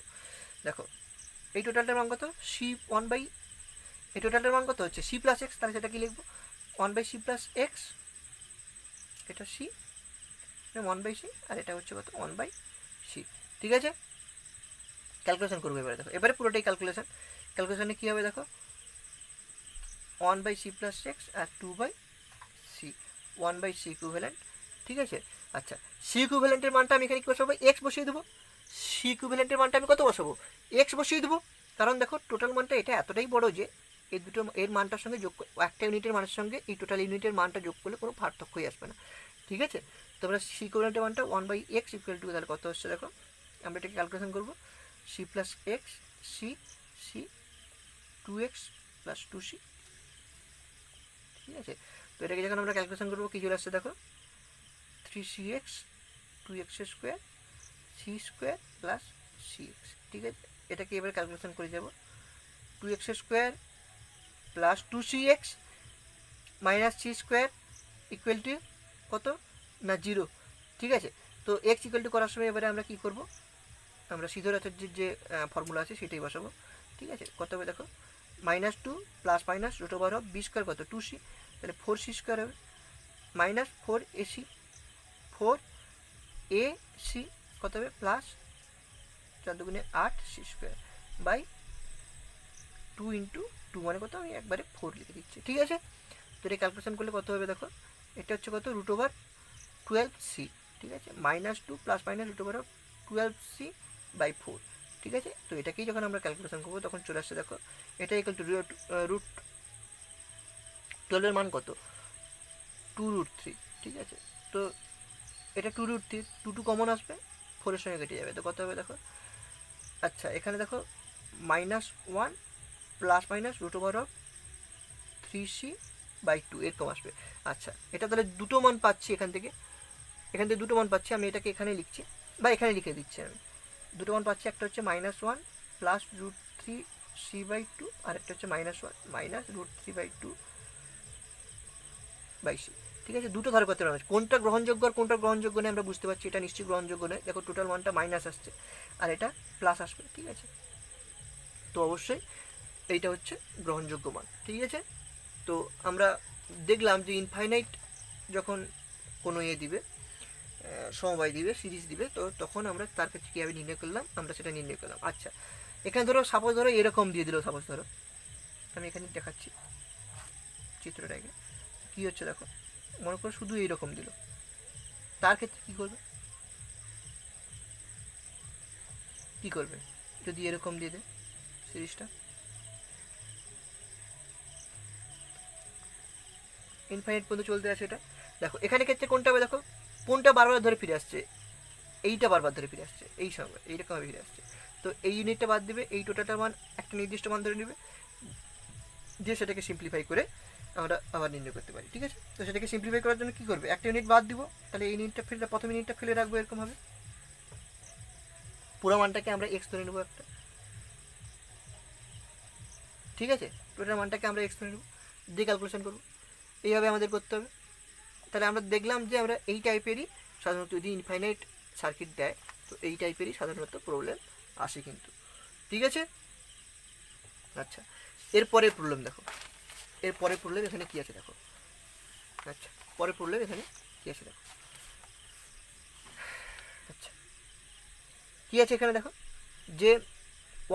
Speaker 1: দেখো এই টোটালটার মান কত সি এই টোটালটার মান কত হচ্ছে সি প্লাস এক্স, তাহলে সেটা কি লিখবো 1/c প্লাস এক্স, এটা সি 1/c, আর এটা হচ্ছে কত 1/c, ঠিক আছে। ক্যালকুলেশন করবো এবারে, দেখো এবারে পুরোটাই ক্যালকুলেশনে কী হবে দেখো 1/c প্লাস এক্স আর 2/c, 1/c ইকুইভ্যালেন্ট, ঠিক আছে। আচ্ছা, সি ইকুইভ্যালেন্টের মানটা আমি এখানে কী বসাবো, এক্স বসিয়ে দেবো, সি ইকুইভ্যালেন্টের মানটা আমি কত বসাবো, এক্স বসিয়ে দেবো, কারণ দেখো টোটাল মানটা এটা এতটাই বড় যে এই দুটো এর মানটার সঙ্গে যোগ, একটা ইউনিটের মানের সঙ্গে এই টোটাল ইউনিটের মানটা যোগ করলে কোনো পার্থক্যই আসবে না, ঠিক আছে। তো আমরা সি ইকুইভ্যালেন্টের মানটা 1/x ইকুয়াল টু, তাহলে কত হচ্ছে দেখো, আমরা এটাকে ক্যালকুলেশন করবো, C plus X C C 2x plus 2c, ঠিক আছে। তো এটাকে যখন আমরা ক্যালকুলেশন করবো কী চলে আসছে দেখো 3cx 2x square C square plus cx, ঠিক আছে। এটাকে এবার ক্যালকুলেশন করে যাব, 2x square plus 2cx minus C square equal to কত না 0, ঠিক আছে। তো এক্স ইকুয়াল টু করার সময় এবারে আমরা কী করবো, আমরা সিদ্ধরাথের যে ফর্মুলা আছে সেটাই বসাবো, ঠিক আছে। কত হবে দেখো -2 plus minus root over of B square কত 2c, তাহলে 4c স্কোয়ার হবে মাইনাস 4ac 4ac কত হবে প্লাস 4 দুগুণে 8c স্কোয়ার বাই 2 ইন্টু 2 মানে কত, আমি একবারে 4 লিখে দিচ্ছি, ঠিক আছে। তো এটা ক্যালকুলেশন করলে কত হবে দেখো, এটা হচ্ছে কত রুট ওভার 12c, ঠিক আছে, -2 plus minus root over of 12c by 4, ঠিক আছে। তো এটাকেই যখন আমরা ক্যালকুলেশন করবো তখন চলে আসছে দেখো এটা ইকুয়াল টু রুট 12 এর মান কত 2√3, ঠিক আছে। তো এটা 2√3, 2 কমন আসবে, 4 এর সঙ্গে কেটে যাবে, তো কত হবে দেখো আচ্ছা এখানে দেখো -1 প্লাস মাইনাস √3c/2 এরকম আসবে। আচ্ছা এটা তাহলে দুটো মান পাচ্ছি এখান থেকে দুটো মান পাচ্ছি, আমি এটাকে এখানে লিখছি বা এখানে লিখে দিচ্ছি। আমি দুটো মান পাচ্ছি, একটা হচ্ছে -1 প্লাস √3c/2 আর একটা হচ্ছে -1 মাইনাস √3/2/c। ঠিক আছে, দুটো ধার করতে পারবে, কোনটা গ্রহণযোগ্য আর কোনটা গ্রহণযোগ্য নেই আমরা বুঝতে পারছি। এটা নিশ্চয়ই গ্রহণযোগ্য নেই, দেখো টোটাল মানটা মাইনাস আসছে আর এটা প্লাস আসবে। ঠিক আছে, তো অবশ্যই এইটা হচ্ছে গ্রহণযোগ্য মান। ঠিক আছে, তো আমরা দেখলাম যে ইনফাইনাইট যখন কোনো দিবে, সমবায় দিবে, সিরিজ দিবে, তো তখন আমরা তার কাছে কীভাবে নির্ণয় করলাম, আমরা সেটা নির্ণয় করলাম। আচ্ছা এখানে ধরো সাপোজ ধরো এরকম দিয়ে দিল, সাপোজ ধরো আমি এখানে দেখাচ্ছি চিত্রটাকে, কী হচ্ছে দেখো, মনে করো শুধু এইরকম দিল, তার ক্ষেত্রে কী করবে যদি এরকম দিয়ে দেয় সিরিজটা, ইনফাইনাইট পর্যন্ত চলতে আছে এটা। দেখো এখানে ক্ষেত্রে কোনটা হবে, দেখো কোনটা বারবার ধরে ফিরে আসছে, এইটা বারবার ধরে ফিরে আসছে, এই সময় এইরকমভাবে ফিরে আসছে। তো এই ইউনিটটা বাদ দিবে, এই টোটালটার মান একটা নির্দিষ্ট মান ধরে নেবে, দিয়ে সেটাকে সিম্পলিফাই করে আমরা আবার নির্ণয় করতে পারি। ঠিক আছে, তো সেটাকে সিম্পলিফাই করার জন্য কী করবে, একটা ইউনিট বাদ দিব, তাহলে এই ইউনিটটা ফেলে, প্রথম ইউনিটটা ফেলে রাখবো এরকমভাবে, পুরো মানটাকে আমরা এক্স ধরে নেবো একটা। ঠিক আছে, টোটাল মানটাকে আমরা এক্স ধরে নেবো, দিয়ে ক্যালকুলেশন করবো, এইভাবে আমাদের করতে হবে। তাহলে আমরা দেখলাম যে আমরা এই টাইপেরই সাধারণত যদি ইনফাইনাইট সার্কিট দেয়, তো এই টাইপেরই সাধারণত প্রবলেম আসে কিন্তু। ঠিক আছে, আচ্ছা এরপরের প্রবলেম দেখো, এরপরের প্রবলেম এখানে কী আছে দেখো। আচ্ছা পরের প্রবলেম এখানে কী আছে দেখো। আচ্ছা কী আছে এখানে দেখো, যে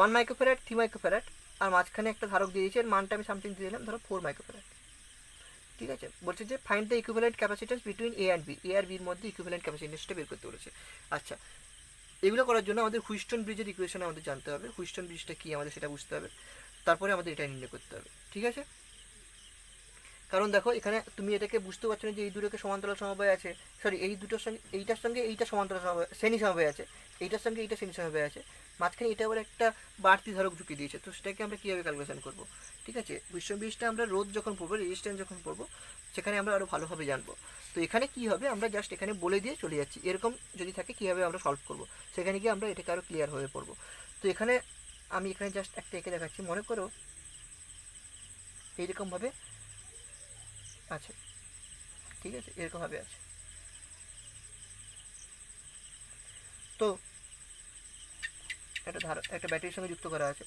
Speaker 1: 1 মাইক্রোফ্যারাড 3 মাইক্রোফ্যারাড আর মাঝখানে একটা ধারক দিয়ে দিয়েছে, এর মানটা আমি সামথিং দিয়ে দিলাম ধরো 4 মাইক্রোফ্যারাড। ঠিক আছে, বলছে যে find the equivalent capacitance between A and B, A আর বির মধ্যে ইকুইভ্যালেন্ট ক্যাপাসিট্যান্সটা বের করতে বলেছে। আচ্ছা এগুলো করার জন্য আমাদের হুইস্টন ব্রিজের ইকুয়েশন আমাদের জানতে হবে, হুইস্টন ব্রিজটা কী আমাদের সেটা বুঝতে হবে, তারপরে আমাদের এটা নির্ণয় করতে হবে। ঠিক আছে, কারণ দেখো এখানে তুমি এটাকে বুঝতে পারছো না যে এই দুটোকে সমান্তরাল সমবায় আছে, সরি এই দুটোর সঙ্গে এইটার সঙ্গে এইটা সমান্তরাল সমবায় শ্রেণী সমবায় আছে, এইটার সঙ্গে এইটা শ্রেণী সমবায় আছে, মাঝখানে এটা আবার একটা বাড়তি ধারক ঢুকিয়ে দিয়েছে, তো সেটাকে আমরা কীভাবে ক্যালকুলেশন করবো। ঠিক আছে, হুইস্টন ব্রিজটা আমরা রোধ যখন পড়বো, রেজিস্ট্যান্স যখন পড়বো, সেখানে আমরা আরও ভালোভাবে জানবো। তো এখানে কী হবে, আমরা জাস্ট এখানে বলে দিয়ে চলে যাচ্ছি, এরকম যদি থাকে কীভাবে আমরা সলভ করবো, সেখানে গিয়ে আমরা এটাকে আরও ক্লিয়ার হয়ে পড়বো। তো এখানে আমি এখানে জাস্ট একটা এঁকে দেখাচ্ছি, মনে করো এইরকমভাবে আছে। ঠিক আছে, এরকমভাবে আছে, তো একটা ব্যাটারির সঙ্গে যুক্ত করা আছে,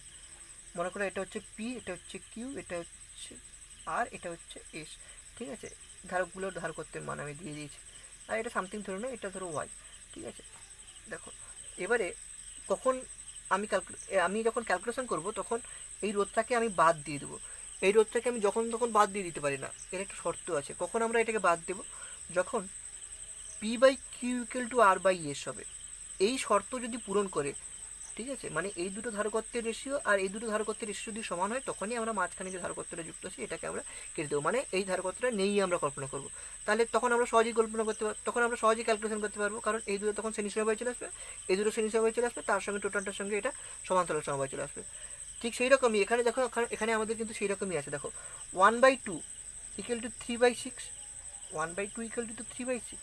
Speaker 1: মনে করো এটা হচ্ছে পি, এটা হচ্ছে কিউ, এটা হচ্ছে আর, এটা হচ্ছে এস। ঠিক আছে, ধারকগুলোর ধার করতে মান আমি দিয়ে দিয়েছি, আর এটা সামথিং ধরে নাও, এটা ধরো ওয়াই। ঠিক আছে, দেখো এবারে কখন আমি যখন ক্যালকুলেশন করব তখন এই রোধটাকে আমি বাদ দিয়ে দেবো, এই রোধটাকে আমি যখন তখন বাদ দিয়ে দিতে পারি না, এর একটা শর্ত আছে, কখন আমরা এটাকে বাদ দেবো, যখন P/Q=R/S হবে, এই শর্ত যদি পূরণ করে। ঠিক আছে, মানে এই দুটো ধারকত্বের রেশিও আর এই দুটো ধারকত্বের রেশিও যদি সমান হয়, তখনই আমরা মাঝখানে যে ধারকত্বটা যুক্ত আছে এটাকে আমরা কেটে দেবো, মানে এই ধারকত্বটা নেই আমরা কল্পনা করবো। তাহলে তখন আমরা সহজেই কল্পনা করতে পারবো, তখন আমরা সহজেই ক্যালকুলেশন করতে পারবো, কারণ এই দুটো তখন শ্রেণী সমবায় চলে আসবে, এই দুটো শ্রেণী সমবায় চলে আসবে, তার সঙ্গে টোটালটার সঙ্গে এটা সমান্তরাল সমবায় চলে আসবে। ঠিক সেই রকমই এখানে দেখো, এখানে আমাদের কিন্তু সেই রকমই আছে, দেখো 1/2 = 3/6, 1/2 = 3/6।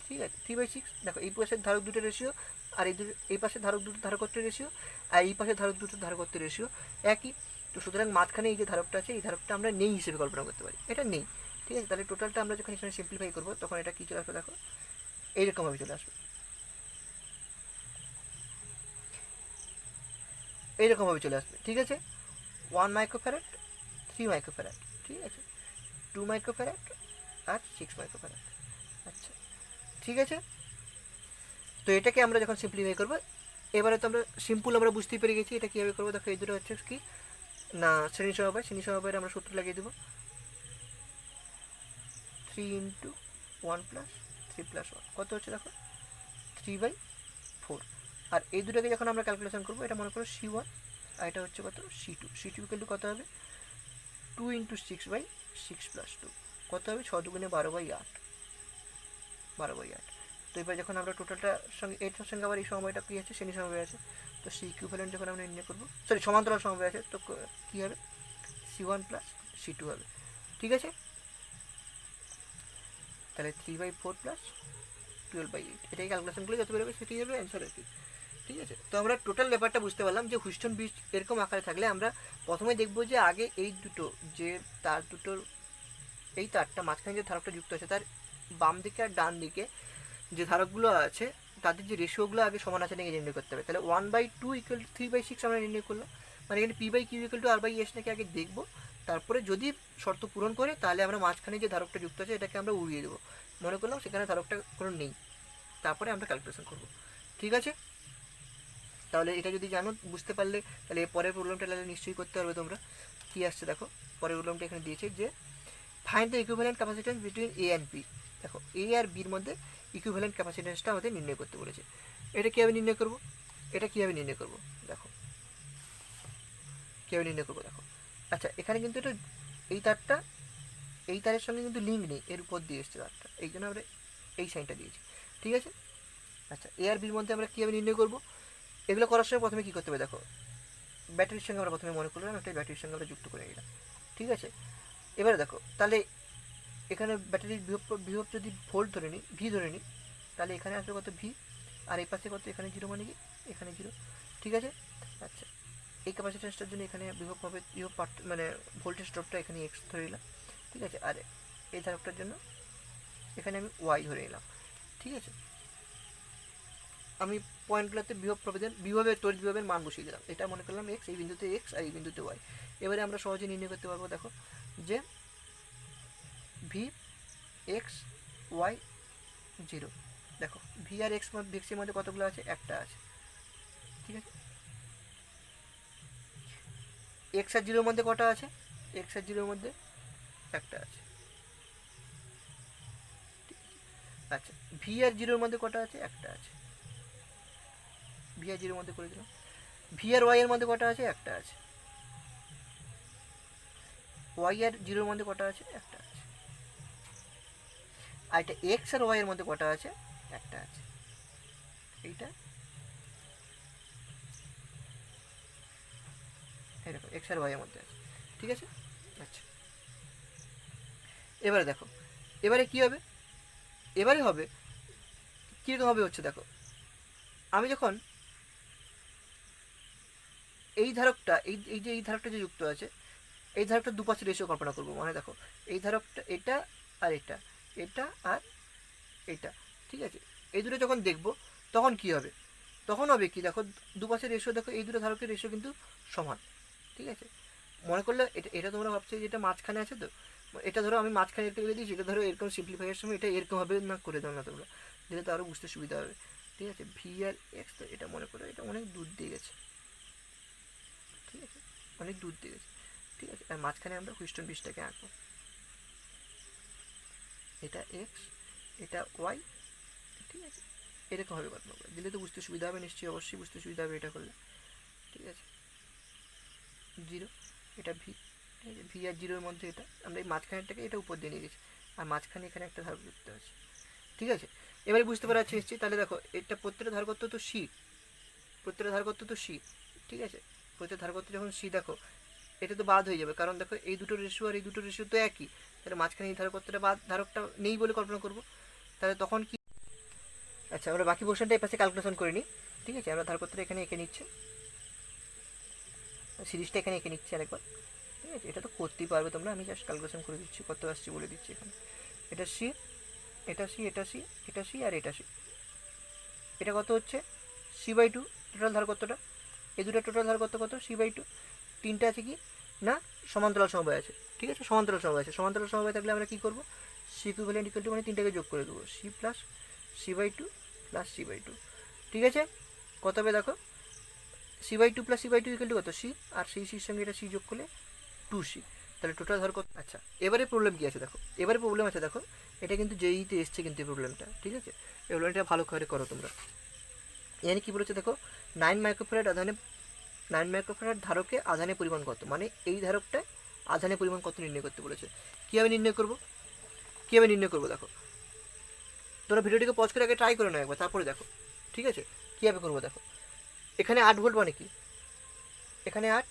Speaker 1: ঠিক আছে, 3/6, দেখো এই পাশের ধারক দুটোর রেশিও আর এই পাশের ধারক দুটো ধারকত্বের রেশিও আর এই পাশের ধারক দুটো ধারকত্বের রেশিও একই। তো সুতরাং মাঝখানে এই যে ধারকটা আছে, এই ধারকটা আমরা নেই হিসেবে কল্পনা করতে পারি, এটা নেই। ঠিক আছে, তাহলে টোটালটা আমরা যখন এখানে সিম্পলিফাই করবো তখন এটা কী চলে আসবে দেখো, এইরকমভাবে চলে আসবে, এইরকমভাবে চলে আসবে। ঠিক আছে, 1 মাইক্রোফ্যারাড 3 মাইক্রোফ্যারাড, ঠিক আছে 2 মাইক্রোফ্যারাড আর 6 মাইক্রোফ্যারাড। আচ্ছা ঠিক আছে, তো এটাকে আমরা যখন সিম্পলিফাই করবো, এবারে তো আমরা আমরা বুঝতেই পেরে গেছি এটা কীভাবে করবো। দেখো এই দুটো হচ্ছে কি না শ্রেণী সমবায়ের আমরা সূত্র লাগিয়ে দেবো, 3 × 1 + 3 + 1 কত হচ্ছে দেখো 3/4। আর এই দুটোকে যখন আমরা ক্যালকুলেশন করবো, এটা মনে করো C1 আর এটা হচ্ছে কত C2 কিন্তু কত হবে 2 × 6/6 + 2 কত হবে 6 × 2 = 12/8, 12/8। তো তো এবার যখন আমরা টোটালটার সঙ্গে এটার সঙ্গে আবার এই সময়টা কী আছে, শ্রেণী সমবায় আছে, তো সি ইকুইভ্যালেন্ট যখন আমরা নির্ণয় করবো, সরি সমান্তরাল সমবায় আছে, তো কী হবে, C1 প্লাস C2 হবে। ঠিক আছে, তাহলে 3/4 প্লাস 12/8, এটাই ক্যালকুলেশন করলে যত বেরোবে সেটাই হবে অ্যান্সার আর কি। ঠিক আছে, তো আমরা টোটাল ব্যাপারটা বুঝতে পারলাম যে হুইস্টন ব্রিজ এরকম আকারে থাকলে আমরা প্রথমে দেখবো যে আগে এই দুটো যে তার দুটোর এই তারটা মাঝখানে যে ধারকটা যুক্ত আছে তার বাম দিকে আর ডান দিকে যে ধারকগুলো আছে তাদের যে রেশিওগুলো আগে সমান আছে নাকি নির্ণয় করতে হবে। তাহলে 1/2 ইকুয়াল টু 3/6 আমরা নির্ণয় করলাম, মানে এখানে P/Q ইকুয়াল টু R/S নাকি আগে দেখবো, তারপরে যদি শর্ত পূরণ করে তাহলে আমরা মাঝখানে যে ধারকটা যুক্ত আছে এটাকে আমরা উড়িয়ে দেবো, মনে করলাম সেখানে ধারকটা কোনো নেই, তারপরে আমরা ক্যালকুলেশন করবো। ঠিক আছে, তাহলে এটা যদি জানো বুঝতে পারলে তাহলে পরের প্রবলেমটা তাহলে নিশ্চয়ই করতে পারবে তোমরা। কী আসছে দেখো, পরের প্রবলেমটা এখানে দিয়েছে যে find the equivalent capacitance between A and B. দেখো এ আর বির মধ্যে ইকুইভ্যালেন্ট ক্যাপাসিট্যান্সটা আমাদের নির্ণয় করতে বলেছে। এটা কীভাবে নির্ণয় করবো, এটা কীভাবে নির্ণয় করবো দেখো, কীভাবে নির্ণয় করবো দেখো। আচ্ছা এখানে কিন্তু এটা এই তারটা এই তারের সঙ্গে কিন্তু লিঙ্ক নেই, এর উপর দিয়ে এসছে তারটা, এই জন্য আমরা এই সাইনটা দিয়েছি। ঠিক আছে, আচ্ছা এ আর বির মধ্যে আমরা কীভাবে নির্ণয় করবো, এগুলো করার সময় প্রথমে কী করতে হবে দেখো, ব্যাটারির সঙ্গে আমরা প্রথমে মনে করলাম একটা ব্যাটারির সঙ্গে আমরা যুক্ত করে নিলাম। ঠিক আছে, এবারে দেখো তাহলে এখানে ব্যাটারির বিভব যদি ভোল্ট ধরে নিই, ভি ধরে নিই, তাহলে এখানে আসবে কত ভি, আর এই পাশে কত, এখানে জিরো মানে কি, এখানে জিরো। ঠিক আছে, আচ্ছা এই ক্যাপাসিট্যান্সটার জন্য এখানে বিভব হবে মানে ভোল্টেজ ড্রপটা এখানে এক্স ধরে নিলাম। ঠিক আছে, আর এই ধারকটার জন্য এখানে আমি ওয়াই ধরে নিলাম। ঠিক আছে, আমি পয়েন্টগুলোতে বিভবের তড়িৎ বিভবের মান বসিয়ে দিলাম, এটা মনে করলাম এক্স, এই বিন্দুতে এক্স আর এই বিন্দুতে ওয়াই। এবারে আমরা সহজে নির্ণয় করতে পারবো দেখো যে ভি এক্স ওয়াই জিরো, দেখো ভি আর এক্স এর মধ্যে কতগুলো আছে, একটা আছে। ঠিক আছে, এক্স আর জিরোর মধ্যে কটা আছে, এক্স আর জিরোর মধ্যে একটা আছে। আচ্ছা ভি আর জিরোর মধ্যে কটা আছে, একটা আছে, ভি আর জিরোর মধ্যে করে দিলাম। ভি আর ওয়াই এর মধ্যে কটা আছে, একটা আছে। ওয়াই আর জিরোর মধ্যে কটা আছে, একটা আছে। আর এটা এক্স আর ওয়াই এর মধ্যে কটা আছে, একটা আছে। এইটা এরকম এক্স আর ওয়াই এর মধ্যে আছে। ঠিক আছে, আচ্ছা এবারে দেখো, এবারে কি হবে, এবারে হবে কীরকম হবে হচ্ছে দেখো, আমি যখন এই ধারকটা এই ধারকটা যে যুক্ত আছে, এই ধারকটা দুপাশে রেশিও কল্পনা করবো, মানে দেখো এই ধারকটা এটা আর এটা, এটা আর এটা। ঠিক আছে, এই দুটো যখন দেখবো তখন কি হবে, তখন হবে কি দেখো দুপাশের রেশিও দেখো, এই দুটো ধারকের রেশিও কিন্তু সমান। ঠিক আছে, মনে করলে এটা এটা তোমরা ভাবছো যে এটা মাঝখানে আছে, তো এটা ধরো আমি মাঝখানে একটা করে দিয়েছি, এটা ধরো এরকম সিম্পলিফাইয়ের সময় এটা এরকম হবে না, করে দাও না তোমরা, দিলে তো আরও বুঝতে সুবিধা হবে। ঠিক আছে, ভি আর এক্স, তো এটা মনে করো এটা অনেক দূর দিয়ে গেছে। ঠিক আছে, অনেক দূর দিয়ে গেছে। ঠিক আছে, আর মাঝখানে আমরা হুইস্টন ব্রিজটাকে আঁকবো, এটা এক্স, এটা ওয়াই। ঠিক আছে, এরকম হবে কল্পনা করে দিলে তো বুঝতে সুবিধা হবে, নিশ্চয়ই অবশ্যই বুঝতে সুবিধা হবে এটা করলে। ঠিক আছে, জিরো, এটা ভি। ঠিক আছে, ভি আর জিরোর মধ্যে এটা আমরা এই মাঝখানেরটাকে এটা উপর দিয়ে নিয়ে গেছি, আর মাঝখানে এখানে একটা ধারক যুক্ত আছে। ঠিক আছে, এবারে বুঝতে পারা যাচ্ছে নিশ্চয়ই, তাহলে দেখো এটা প্রত্যেকটা ধারকত্ব তো সি, প্রত্যেকটা ধারকত্ব তো সি। ঠিক আছে, প্রত্যেক ধারকত্ব যখন সি দেখো এটা তো বাদ হয়ে যাবে, কারণ দেখো এই দুটো রেশিও আর এই দুটো রেশিও তো একই, তাহলে মাঝখানে এই ধারকত্বটা বাদ, ধারকটা নেই বলে কল্পনা করবো, তাহলে তখন কি। আচ্ছা আমরা বাকি পোর্শনটা এই পাশে ক্যালকুলেশন করে নিই। ঠিক আছে, আমরা ধারকত্বটা এখানে এঁকে নিচ্ছি, সিরিজটা এখানে এঁকে নিচ্ছি আরেকবার। ঠিক আছে, এটা তো করতেই পারবে তোমরা, আমি জাস্ট ক্যালকুলেশন করে দিচ্ছি কত আসছে বলে দিচ্ছি এখানে। এটা সি, এটা সি, এটা সি, এটা সি আর এটা সি, এটা কত হচ্ছে C/2 টোটাল ধারকত্বটা, এই দুটো টোটাল ধারকত্ব কত, C/2। তিনটা আছে কি না, সমান্তরাল সমবায় আছে। ঠিক আছে, সমান্তরাল সমবায় আছে, সমান্তরাল সমবায় থাকলে আমরা কী করবো, সি ইকুইভ্যালেন্ট ইকুয়াল টু মানে তিনটাকে যোগ করে দেবো, C plus C/2 plus C/2। ঠিক আছে, কত হবে দেখো, C/2 plus C/2 equal to কত, সি, আর সির সঙ্গে এটা সি যোগ করলে 2C, তাহলে টোটাল ধারক। আচ্ছা এবারে প্রবলেম কী আছে দেখো, এবারে প্রবলেম আছে দেখো, এটা কিন্তু জেইতে এসছে কিন্তু এই প্রবলেমটা। ঠিক আছে, এই প্রবলেমটা ভালো করে করো তোমরা। এখানে কী বলেছে দেখো, 9 মাইক্রোফ্যারাড আধানে, 9 মাইক্রোফ্যারাড ধারকে আধানের পরিমাণ কত, মানে এই ধারকটায় আধানের পরিমাণ কত নির্ণয় করতে বলেছে। কীভাবে নির্ণয় করবো, কীভাবে নির্ণয় করবো দেখো, তোমরা ভিডিওটিকে পজ করে আগে ট্রাই করে নাও একবার, তারপরে দেখো। ঠিক আছে, কীভাবে করবো দেখো। এখানে 8 ভোল্ট মানে কি, এখানে 8,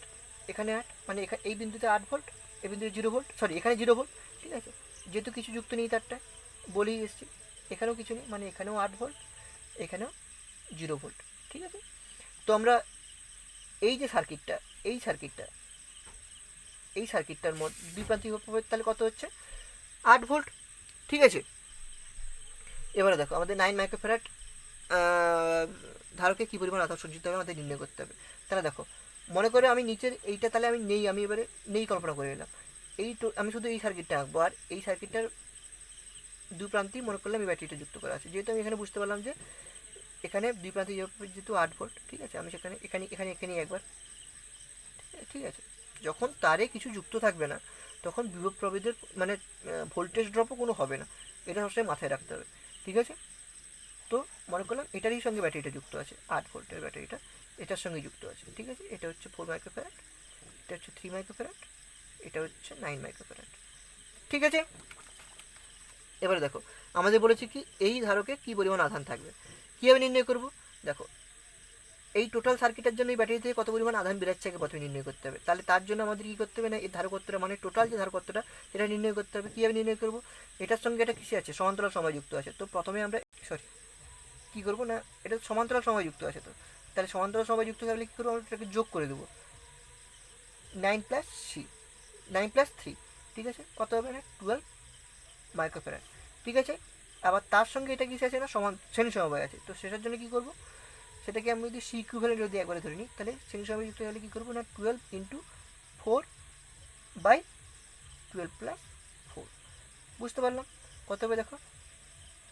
Speaker 1: এখানে 8, মানে এখানে এই বিন্দুতে 8 ভোল্ট, এই বিন্দুতে 0 ভোল্ট, সরি এখানে 0 ভোল্ট। ঠিক আছে, যেহেতু কিছু যুক্ত নেই তারটা বলেই এসছি, এখানেও কিছু নেই, মানে এখানেও 8 ভোল্ট, এখানেও 0 ভোল্ট। ঠিক আছে, তো আমরা এই যে সার্কিটটা, এই সার্কিটটার মধ্যে দুই প্রান্তিক তাহলে কত হচ্ছে 8 ভোল্ট। ঠিক আছে, এবারে দেখো আমাদের 9 মাইক্রোফ্যারাড ধারকে কী পরিমাণ আধান সঞ্চিত হবে আমাদের নির্ণয় করতে হবে। তাহলে দেখো, মনে করো আমি নিচের এইটা তাহলে আমি নেই, আমি এবারে নেই কল্পনা করে নিলাম। আমি শুধু এই সার্কিটটা আঁকবো, আর এই সার্কিটটার দুই প্রান্তেই মনে করলাম এই ব্যাটারিটা যুক্ত করা আছে। যেহেতু আমি এখানে বুঝতে পারলাম যে এখানে দুই প্রান্তে যেহেতু 8 ভোল্ট, ঠিক আছে, আমি সেখানে এখানে একবার। ঠিক আছে, যখন তারে কিছু যুক্ত থাকবে না তখন বিভব প্রভেদের মানে ভোল্টেজ ড্রপও কোনো হবে না, এটা সবসময় মাথায় রাখতে হবে। ঠিক আছে, তো মনে করলাম এটারই সঙ্গে ব্যাটারিটা যুক্ত আছে, 8 ভোল্টের ব্যাটারিটা এটার সঙ্গে যুক্ত আছে। ঠিক আছে, এটা হচ্ছে 4 মাইক্রোফ্যারাড, এটা হচ্ছে 3 মাইক্রোফ্যারাড, এটা হচ্ছে 9 মাইক্রোফ্যারাড। ঠিক আছে, এবারে দেখো আমাদের বলেছে কি এই ধারকে কী পরিমাণ আধান থাকবে, কীভাবে নির্ণয় করব দেখো। এই টোটাল সার্কিটের জন্য এই ব্যাটারি থেকে কত পরিমাণ আধান বেরোচ্ছে আগে প্রথমে নির্ণয় করতে হবে। তাহলে তার জন্য আমাদের কী করতে হবে না, এই ধারকত্বটা মানে টোটাল যে ধারকত্বটা এটা নির্ণয় করতে হবে। কীভাবে নির্ণয় করবো, এটার সঙ্গে এটা কিসে আছে, সমান্তরাল সময়যুক্ত আছে। তো প্রথমে আমরা কী করবো না, এটা সমান্তরাল সময়যুক্ত আছে, তো তাহলে সমান্তরাল সময়যুক্ত থাকলে কী করবো, আমরা এটাকে যোগ করে দেবো 9 + C, 9 + 3। ঠিক আছে, কত হবে না 12 মাইক্রোফ্যারাড। ঠিক আছে, আবার তার সঙ্গে এটা কিসে আছে না শ্রেণী সমবায় আছে। তো সেটার জন্য কী করবো, সেটাকে আমি যদি সি ইকুইভ্যালেন্ট যদি একবারে ধরে নিই, তাহলে শ্রেণী সমবায় যুক্ত হলে কী করবো না 12 × 4/12 + 4। বুঝতে পারলাম কত হবে দেখো,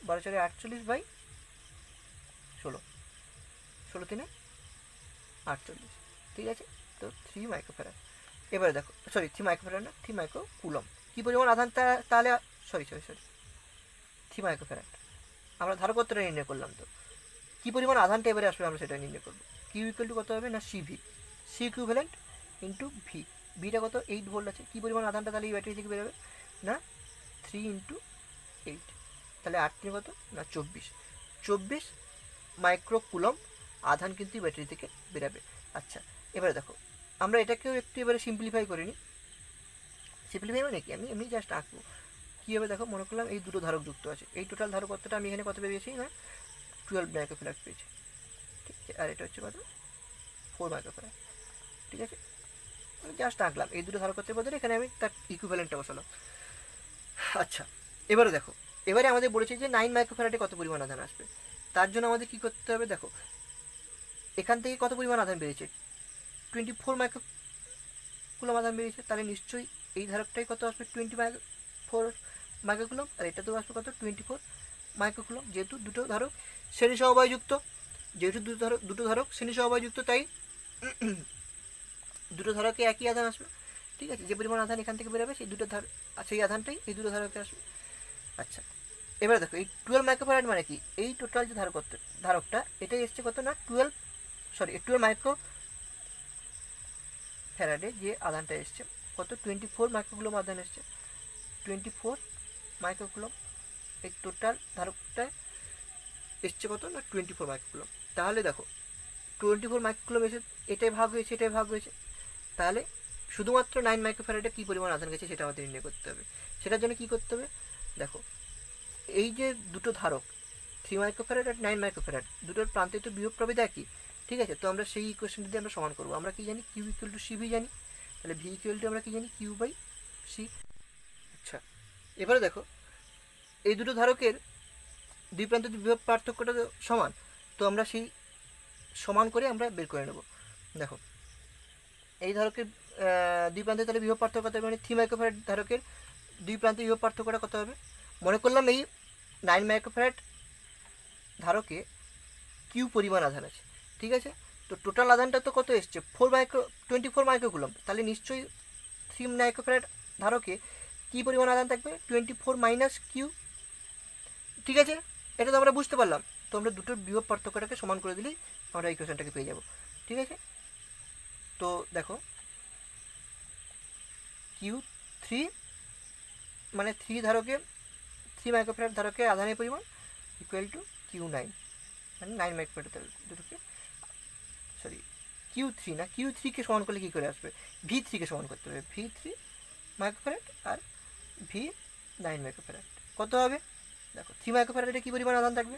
Speaker 1: 12 × 4 = 48/16, 16 × 3 = 48। ঠিক আছে, তো 3 মাইক্রোফ্যারাড। এবারে দেখো, সরি 3 মাইক্রোফ্যারাড না, 3 মাইক্রো কুলম। কী পরিমাণ আধান তাহলে, সরি 3 মাইক্রোফ্যারাড। আমরা ধারকত্বটা নির্ণয় করলাম, তো কী পরিমাণ আধানটা এবারে আসবে আমরা সেটা নির্ণয় করবো। কিউ ইকুয়াল টু কত হবে না CV, C equivalent into V. ভিটা কত 8 ভোল্ট আছে। কী পরিমাণ আধানটা তাহলে এই ব্যাটারি থেকে বেরোবে না 3 × 8, তাহলে 8 × কত না 24 মাইক্রো কুলম আধান কিন্তু ব্যাটারি থেকে বেরোবে। আচ্ছা, এবারে দেখো আমরা এটাকেও একটু এবারে সিম্পলিফাই করে নিই। সিম্পলিফাই মানে কি, আমি এমনি জাস্ট আঁকবো। কী হবে দেখো, মনে করলাম এই দুটো ধারক যুক্ত আছে, এই টোটাল ধারকত্বটা আমি এখানে কত পেয়েছি না 12 মাইক্রোফ্যারাড পেয়েছি। ঠিক আছে, আর এটা হচ্ছে কত 4 মাইক্রোফ্যারাড। ঠিক আছে, আমি জাস্ট আঁকলাম এই দুটো ধারকত্বের বদলে এখানে আমি তার ইকুইভ্যালেন্টটা বসালাম। আচ্ছা, এবারে দেখো, এবারে আমাদের বলেছে যে 9 মাইক্রোফ্যারাডে কত পরিমাণ আধান আসবে। তার জন্য আমাদের কী করতে হবে দেখো, এখান থেকে কত পরিমাণ আধান বেরিয়েছে 24 মাইক্রোকুলম আধান বেরিয়েছে, তাহলে নিশ্চয়ই এই ধারকটাই কত আসবে 24 মাইক্রোকুলম, আর এটাতেও আসবে কত 24 মাইক্রোকুলম। যেহেতু দুটো ধারক শ্রেণী সমবায়যুক্ত, শ্রেণী সমবায়যুক্ত, তাই দুটো ধারকে একই আধান আসবে। ঠিক আছে, যে পরিমাণ আধান এখান থেকে বেরোবে সেই আধানটাই এই দুটো ধারকে আসবে। আচ্ছা, এবারে দেখো এই 12 মাইক্রোফ্যারাড মানে কি, এই টোটাল যে ধারকটা এটাই এসছে কত না 12 মাইক্রোফ্যারাডে যে আধানটা এসছে কত 24 মাইক্রোকুলম আধান এসছে, 24 মাইক্রোকুলম। এই টোটাল ধারকটা এসছে কত না 24 মাইক্রোকুলম। তাহলে দেখো 24 মাইক্রোকুলম এসে এটাই ভাগ হয়েছে, তাহলে শুধুমাত্র 9 মাইক্রোফ্যারাডে কী পরিমাণ আধান গেছে সেটা আমাদের নির্ণয় করতে হবে। সেটার জন্য কী করতে হবে দেখো, এই যে দুটো ধারক 3 মাইক্রোফ্যারাড আর 9 মাইক্রোফ্যারাড, দুটোর প্রান্তে তো বিভব প্রভেদ একই। ঠিক আছে, তো আমরা সেই ইকুয়েশন দিয়ে আমরা সমান করবো। আমরা কি জানি কিউ ইকুয়াল টু সিভি জানি, তাহলে ভি ইকুয়াল টু আমরা কি জানি Q/C। আচ্ছা, এবারে দেখো এই দুটো ধারকের দুই প্রান্তের বিভব পার্থক্যটা সমান, তো আমরা সেই সমান করে আমরা বের করে নেব। দেখো এই ধারকের দুই প্রান্তে তাহলে বিভব পার্থক্য কত হবে, মানে 3 মাইক্রোফ্যারাড ধারকের দুই প্রান্তে বিভব পার্থক্যটা কত হবে। মনে করলাম এই 9 মাইক্রোফ্যারাড ধারকে কিউ পরিমাণ আধান আছে। ঠিক আছে, তো টোটাল আধানটা তো কত এসছে 24 মাইক্রোকুলম, তাহলে নিশ্চয়ই 3 মাইক্রোফ্যারাড ধারকে কী পরিমাণ আধান থাকবে 24 - কিউ। ঠিক আছে, এটা তো আমরা বুঝতে পারলাম। তো আমরা দুটোর বিভব পার্থক্যটাকে সমান করে দিলেই আমরা এই কোয়েশনটাকে পেয়ে যাব। ঠিক আছে, তো দেখো Q3 মানে 3 মাইক্রোফ্যারাড ধারকের আধানের পরিমাণ ইকুয়াল টু Q9, মানে 9 মাইক্রোফ্যারাড দুটোকে, সরি Q3 না, Q3কে সমান করলে কী করে আসবে, V3কে সমান করতে হবে, V3 মাইক্রোফ্যারাড আর V9 মাইক্রোফ্যারাড কত হবে দেখো, 3 মাইক্রোফ্যারাডে কী পরিমাণ আধান থাকবে,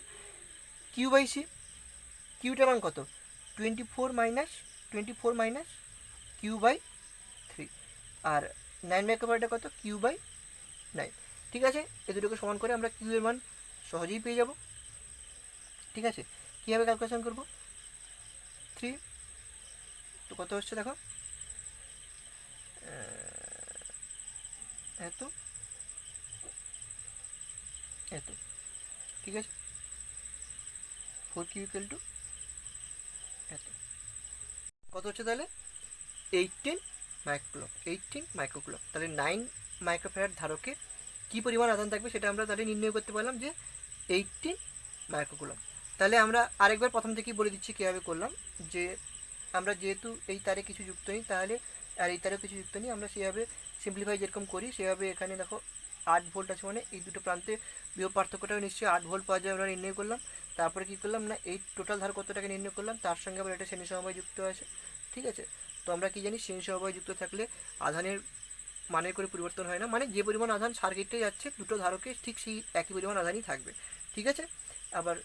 Speaker 1: Q/C, কিউটার মান কত 24 মাইনাস Q/3, আর 9 মাইক্রোফ্যারাডে কত Q/9। ঠিক আছে, এ দুটোকে সমান করে আমরা কিউ এর মান সহজেই পেয়ে যাব। ঠিক আছে, কীভাবে ক্যালকুলেশন করব, 3 তো কত হচ্ছে দেখো, এত এত, ঠিক আছে, 4Q ইকুয়াল টু এত, কত হচ্ছে তাহলে 18 মাইক্রোকুলম। তাহলে 9 মাইক্রোফ্যারাড ধারকে কী পরিমাণ আধান থাকবে সেটা আমরা তাহলে নির্ণয় করতে পারলাম যে 18 মাইক্রোকুলম। তাহলে আমরা আরেকবার প্রথম থেকেই বলে দিচ্ছি কীভাবে করলাম, যে আমরা যেহেতু এই তারে কিছু যুক্ত নেই, তাহলে আর এই তারেও কিছু যুক্ত নেই, আমরা সেভাবে সিম্পলিফাই যেরকম করি সেভাবে এখানে দেখো 8 ভোল্ট আছে, মানে এই দুটো প্রান্তে বিভব পার্থক্যটাও নিশ্চয়ই 8 ভোল্ট পাওয়া যায়, আমরা নির্ণয় করলাম। তারপরে কী করলাম না, এই টোটাল ধার কতটাকে নির্ণয় করলাম, তার সঙ্গে আবার এটা শ্রেণী সমবায় যুক্ত আছে। ঠিক আছে, তো আমরা কি জানি শ্রেণী সমবায় যুক্ত থাকলে আধানের মানের করে পরিবর্তন হয় না, মানে যে পরিমাণ আধান সার্কিটে যাচ্ছে দুটো ধারকে ঠিক সেই একই পরিমাণ আধানই থাকবে। ঠিক আছে, আবার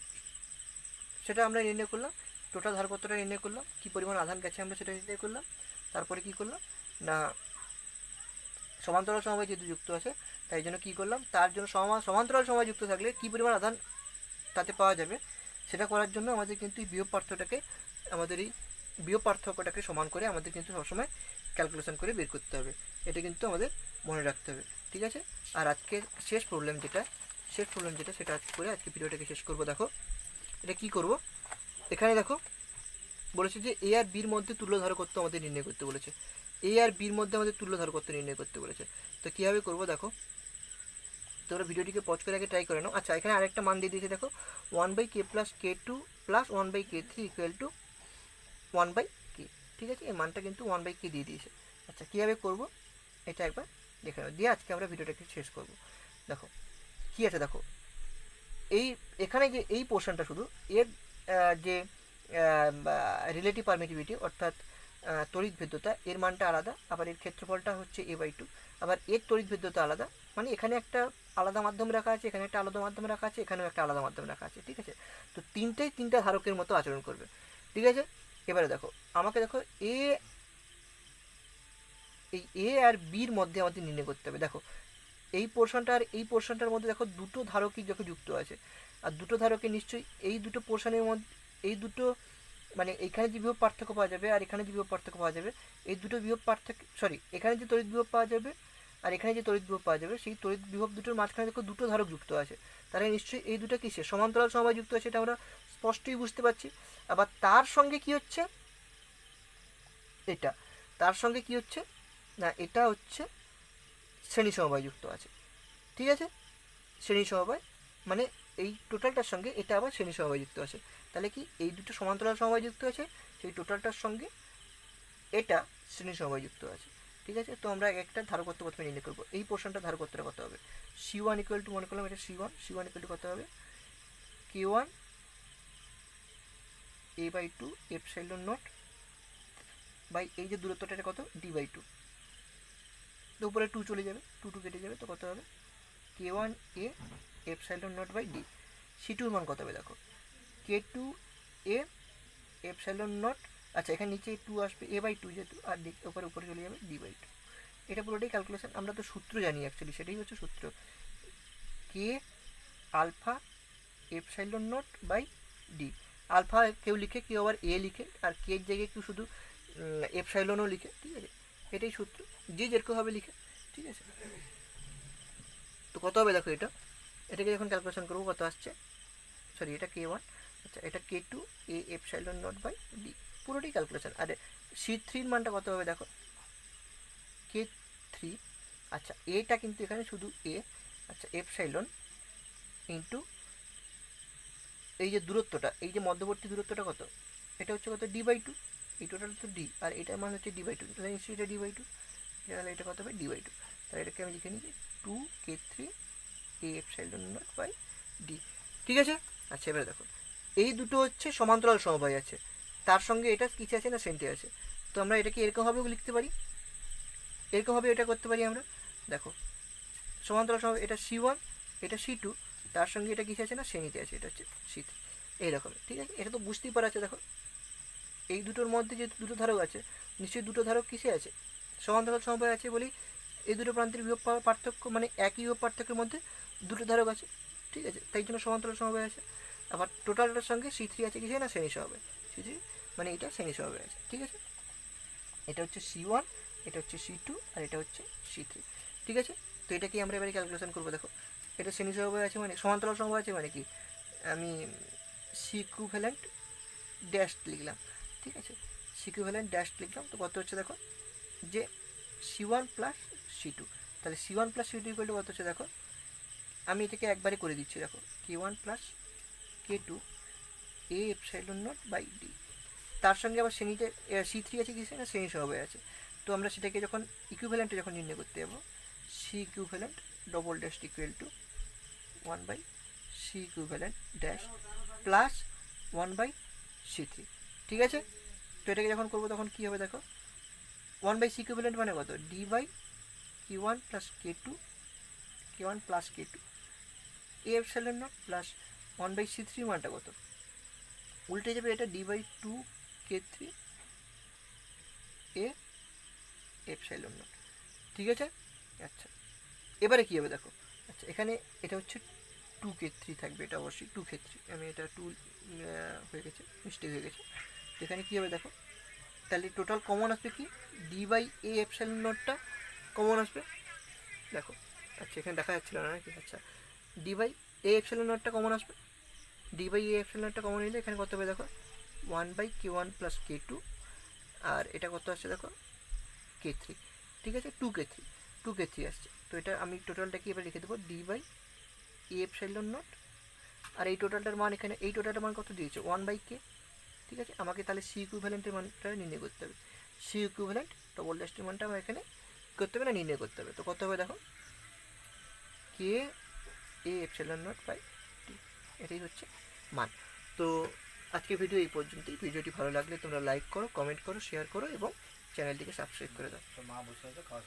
Speaker 1: সেটা আমরা নির্ণয় করলাম, টোটাল ধার কতটা নির্ণয় করলাম, কী পরিমাণ আধান গেছে আমরা সেটা নির্ণয় করলাম। তারপরে কী করলাম না, সমান্তরাল সমবায় যেহেতু যুক্ত আছে তাই জন্য কী করলাম, তার জন্য সমান্তরাল সময় যুক্ত থাকলে কী পরিমাণ আধান তাতে পাওয়া যাবে সেটা করার জন্য আমাদের কিন্তু এই বিভব পার্থক্যটাকে সমান করে আমাদের কিন্তু সবসময় ক্যালকুলেশন করে বের করতে হবে, এটা কিন্তু আমাদের মনে রাখতে হবে। ঠিক আছে, আর আজকে শেষ প্রবলেম যেটা সেটা আজকে করে আজকে ভিডিওটাকে শেষ করব। দেখো এটা কি করব, এখানে দেখো বলেছে যে এ আর বির মধ্যে তুল্য ধারকত্ব আমাদের নির্ণয় করতে বলেছে, এ আর বির মধ্যে আমাদের তুল্য ধারকত্ব নির্ণয় করতে বলেছে। তো কীভাবে করবো দেখো, তোমরা ভিডিওটিকে পজ করে আগে ট্রাই করে নাও। আচ্ছা, এখানে আরেকটা মান দিয়ে দিয়েছে দেখো, 1/k + k2 + 1/k3 = 1/k। ঠিক আছে, এই মানটা কিন্তু 1/k দিয়ে দিয়েছে। আচ্ছা, কীভাবে করবো এটা একবার দেখে নাও, দিয়ে আজকে আমরা ভিডিওটাকে শেষ করবো। দেখো কী আছে, দেখো এখানে যে এই পোর্শনটা শুধু এর যে রিলেটিভ পারমিটিভিটি অর্থাৎ তড়িৎ ভেদ্যতা এর মানটা আলাদা, আবার এর ক্ষেত্রফলটা হচ্ছে a/2, আবার এর তড়িৎ ভেদ্যতা আলাদা, মানে এখানে একটা আলাদা মাধ্যম রাখা আছে, এখানে একটা আলাদা মাধ্যম রাখা আছে, এখানেও একটা আলাদা মাধ্যম রাখা আছে। ঠিক আছে, তো তিনটা ধারকের মতো আচরণ করবে। ঠিক আছে, এবারে দেখো আমাকে দেখো এই এ আর বির মধ্যে আমাদের নির্ণয় করতে হবে। দেখো এই পোর্শনটা আর এই পোর্শনটার মধ্যে দেখো দুটো ধারকই যখন যুক্ত আছে, আর দুটো ধারকে নিশ্চয়ই এই দুটো পোর্শনের মধ্যে এই দুটো মানে এখানে যে বিভব পার্থক্য পাওয়া যাবে আর এখানে যে বিভব পার্থক্য পাওয়া যাবে, এই দুটো বিভব পার্থক্য এখানে যে তড়িৎ বিভব পাওয়া যাবে আর এখানে যে তড়িৎ বিভব পাওয়া যাবে, সেই তড়িৎ বিভব দুটোর মাঝখানে দেখো দুটো ধারক যুক্ত আছে, তাহলে নিশ্চয়ই এই দুটো কিসে সমান্তরাল সমবায় যুক্ত আছে, এটা আমরা স্পষ্টই বুঝতে পারছি। আবার তার সঙ্গে কি হচ্ছে, এটা তার সঙ্গে কি হচ্ছে না, এটা হচ্ছে শ্রেণী সমবায় যুক্ত আছে। ঠিক আছে, শ্রেণী সমবায় মানে এই টোটালটার সঙ্গে এটা আবার শ্রেণী সমবায় যুক্ত আছে, তাহলে কি এই দুটো সমান্তরাল সমবায় যুক্ত আছে, সেই টোটালটার সঙ্গে এটা শ্রেণী সমবায় যুক্ত আছে। ঠিক আছে, তো আমরা একটা ধারকত্ব প্রথমে নির্ণয় করবো, এই পোর্শনটা ধারকত্বটা কত হবে, C1 = মনে করলাম এটা C1 = কত হবে, K1 a/2 ε0 বাই এই যে দূরত্বটা এটা কত d/2, তো উপরে 2 চলে যাবে, 2 কেটে যাবে, তো কত হবে K1 a ε0/d। C2 এর মান কত হবে দেখো, K2 a ε0, আচ্ছা এখানে নিচে 2 আসবে a/2 যেহেতু, আর উপরে চলে যাবে d/2। এটা পুরোটাই ক্যালকুলেশন, আমরা তো সূত্র জানি অ্যাকচুয়ালি, সেটাই হচ্ছে সূত্র, k আলফা ε0/d। আলফা কেউ লিখে, কেউ আবার এ লিখে, আর কে এর জায়গায় কেউ শুধু এপসাইলনও লিখে। ঠিক আছে, এটাই সূত্র, যে যেরকমভাবে লিখে। ঠিক আছে, তো কত হবে দেখো, এটাকে যখন ক্যালকুলেশন করবো কত আসছে, সরি এটা K1, আচ্ছা এটা K2 a ε0/d, পুরোটাই ক্যালকুলেশন। আর C3 মানটা কত হবে দেখো, K3, আচ্ছা এটা কিন্তু এখানে শুধু a, আচ্ছা এপসাইলন ইন্টু এই যে দূরত্বটা, এই যে মধ্যবর্তী দূরত্বটা কত, এটা হচ্ছে কত d/2, এই টোটাল তো d, আর এটার মান হচ্ছে d/2, তাহলে নিশ্চয়ই এটা d/2, তাহলে এটা কত হবে d/2, তাহলে এটাকে আমি লিখে নিই 2K3 a ε0/d। ঠিক আছে। আচ্ছা এবারে দেখো, এই দুটো হচ্ছে সমান্তরাল সমবায় আছে, তার সঙ্গে এটা কিছু আছে না সেন্টে আছে। তো আমরা এটাকে এরকমভাবেও লিখতে পারি, এরকমভাবে এটা করতে পারি আমরা। দেখো সমান্তরাল সমবায়, এটা C1, এটা C2, তার সঙ্গে এটা কিছু আছে না শ্রেণীতে আছে, এটা হচ্ছে C3, এইরকম। ঠিক আছে, এটা তো বুঝতেই পারা আছে। দেখো এই দুটোর মধ্যে যে দুটো ধারক আছে, নিশ্চয়ই দুটো ধারক কিসে আছে, সমান্তরাল সমবায় আছে বলেই এই দুটো প্রান্তের বিভব পার্থক্য মানে একই বিভব পার্থক্যের মধ্যে দুটো ধারক আছে। ঠিক আছে, তাই জন্য সমান্তরাল সমবায় আছে। আবার টোটালটার সঙ্গে C3 আছে কিসে না শ্রেণী সমবায়, C3 মানে এটা শ্রেণী সমবায় আছে। ঠিক আছে, এটা হচ্ছে C1, এটা হচ্ছে C2, আর এটা হচ্ছে C3। ঠিক আছে, তো এটাকে আমরা এবারে ক্যালকুলেশন করবো। দেখো এটা শ্রেণী সমবায় আছে মানে সমান্তরাল সমবায় আছে মানে কি, আমি সি ইকুইভ্যালেন্ট ড্যাশ লিখলাম। ঠিক আছে, সি ইকুইভ্যালেন্ট ড্যাশ লিখলাম। তো কত হচ্ছে দেখো, যে C1 প্লাস C2, তাহলে C1 plus C2 equal to কত হচ্ছে দেখো, আমি এটাকে একবারে করে দিচ্ছি। দেখো K1 plus K2 A epsilon not by D, তার সঙ্গে আবার শ্রেণীতে C3 আছে কি না শ্রেণী সমবায় আছে। তো আমরা সেটাকে যখন ইকুইভ্যালেন্টে যখন নির্ণয় করতে যাবো, C equivalent double dash equal to 1 by C equivalent dash plus 1 by C3। ঠিক আছে, তো এটাকে যখন করবো তখন কী হবে দেখো, 1 বাই সি ইকুইভ্যালেন্ট মানে কত, D by K1 plus K2, K1 plus K2 A epsilon naught plus 1 by C3 মানটা কত, উল্টে যাবে এটা D by 2 K3 A epsilon naught. ঠিক আছে, আচ্ছা এবারে কী হবে দেখো, আচ্ছা এখানে এটা হচ্ছে 2K3 থাকবে, এটা অবশ্যই 2K3, আমি এটা 2 হয়ে গেছে, মিস্টেক হয়ে গেছে। তো এখানে কী হবে দেখো, তাহলে টোটাল কমন আসবে কি, ডি বাই এ এপসাইলন নটটা কমন আসবে। দেখো আচ্ছা এখানে দেখা যাচ্ছিল না নাকি, আচ্ছা ডি বাই এ এপসাইলন নটটা কমন আসবে, ডি বাই এ এপসাইলন নটটা কমন নিলে এখানে কত হবে দেখো, 1 বাই K1 প্লাস K2, আর এটা কত আসছে দেখো K3। ঠিক আছে, 2K3 আসছে। তো এটা আমি টোটালটাকে এবার লিখে দেবো D by A epsilon naught, আর এই টোটালটার মান এখানে, এই টোটালটার মান কত দিয়েছে 1 বাই K। ঠিক আছে, আমাকে তাহলে সি ইকুইভ্যালেন্টের মানটা নির্ণয় করতে হবে, সি ইকুইভ্যালেন্ট ডবল ড্যাশের মানটা আমার এখানে করতে হবে না নির্ণয় করতে হবে। তো কত হবে দেখো, কে এ এপসাইলন নট বাই টি, এটাই হচ্ছে মান। তো আজকে ভিডিও এই পর্যন্তই। ভিডিওটি ভালো লাগলে তোমরা লাইক করো, কমেন্ট করো, শেয়ার করো এবং চ্যানেলটিকে সাবস্ক্রাইব করে দাও।
Speaker 2: তো মা বসে আছে খাওয়া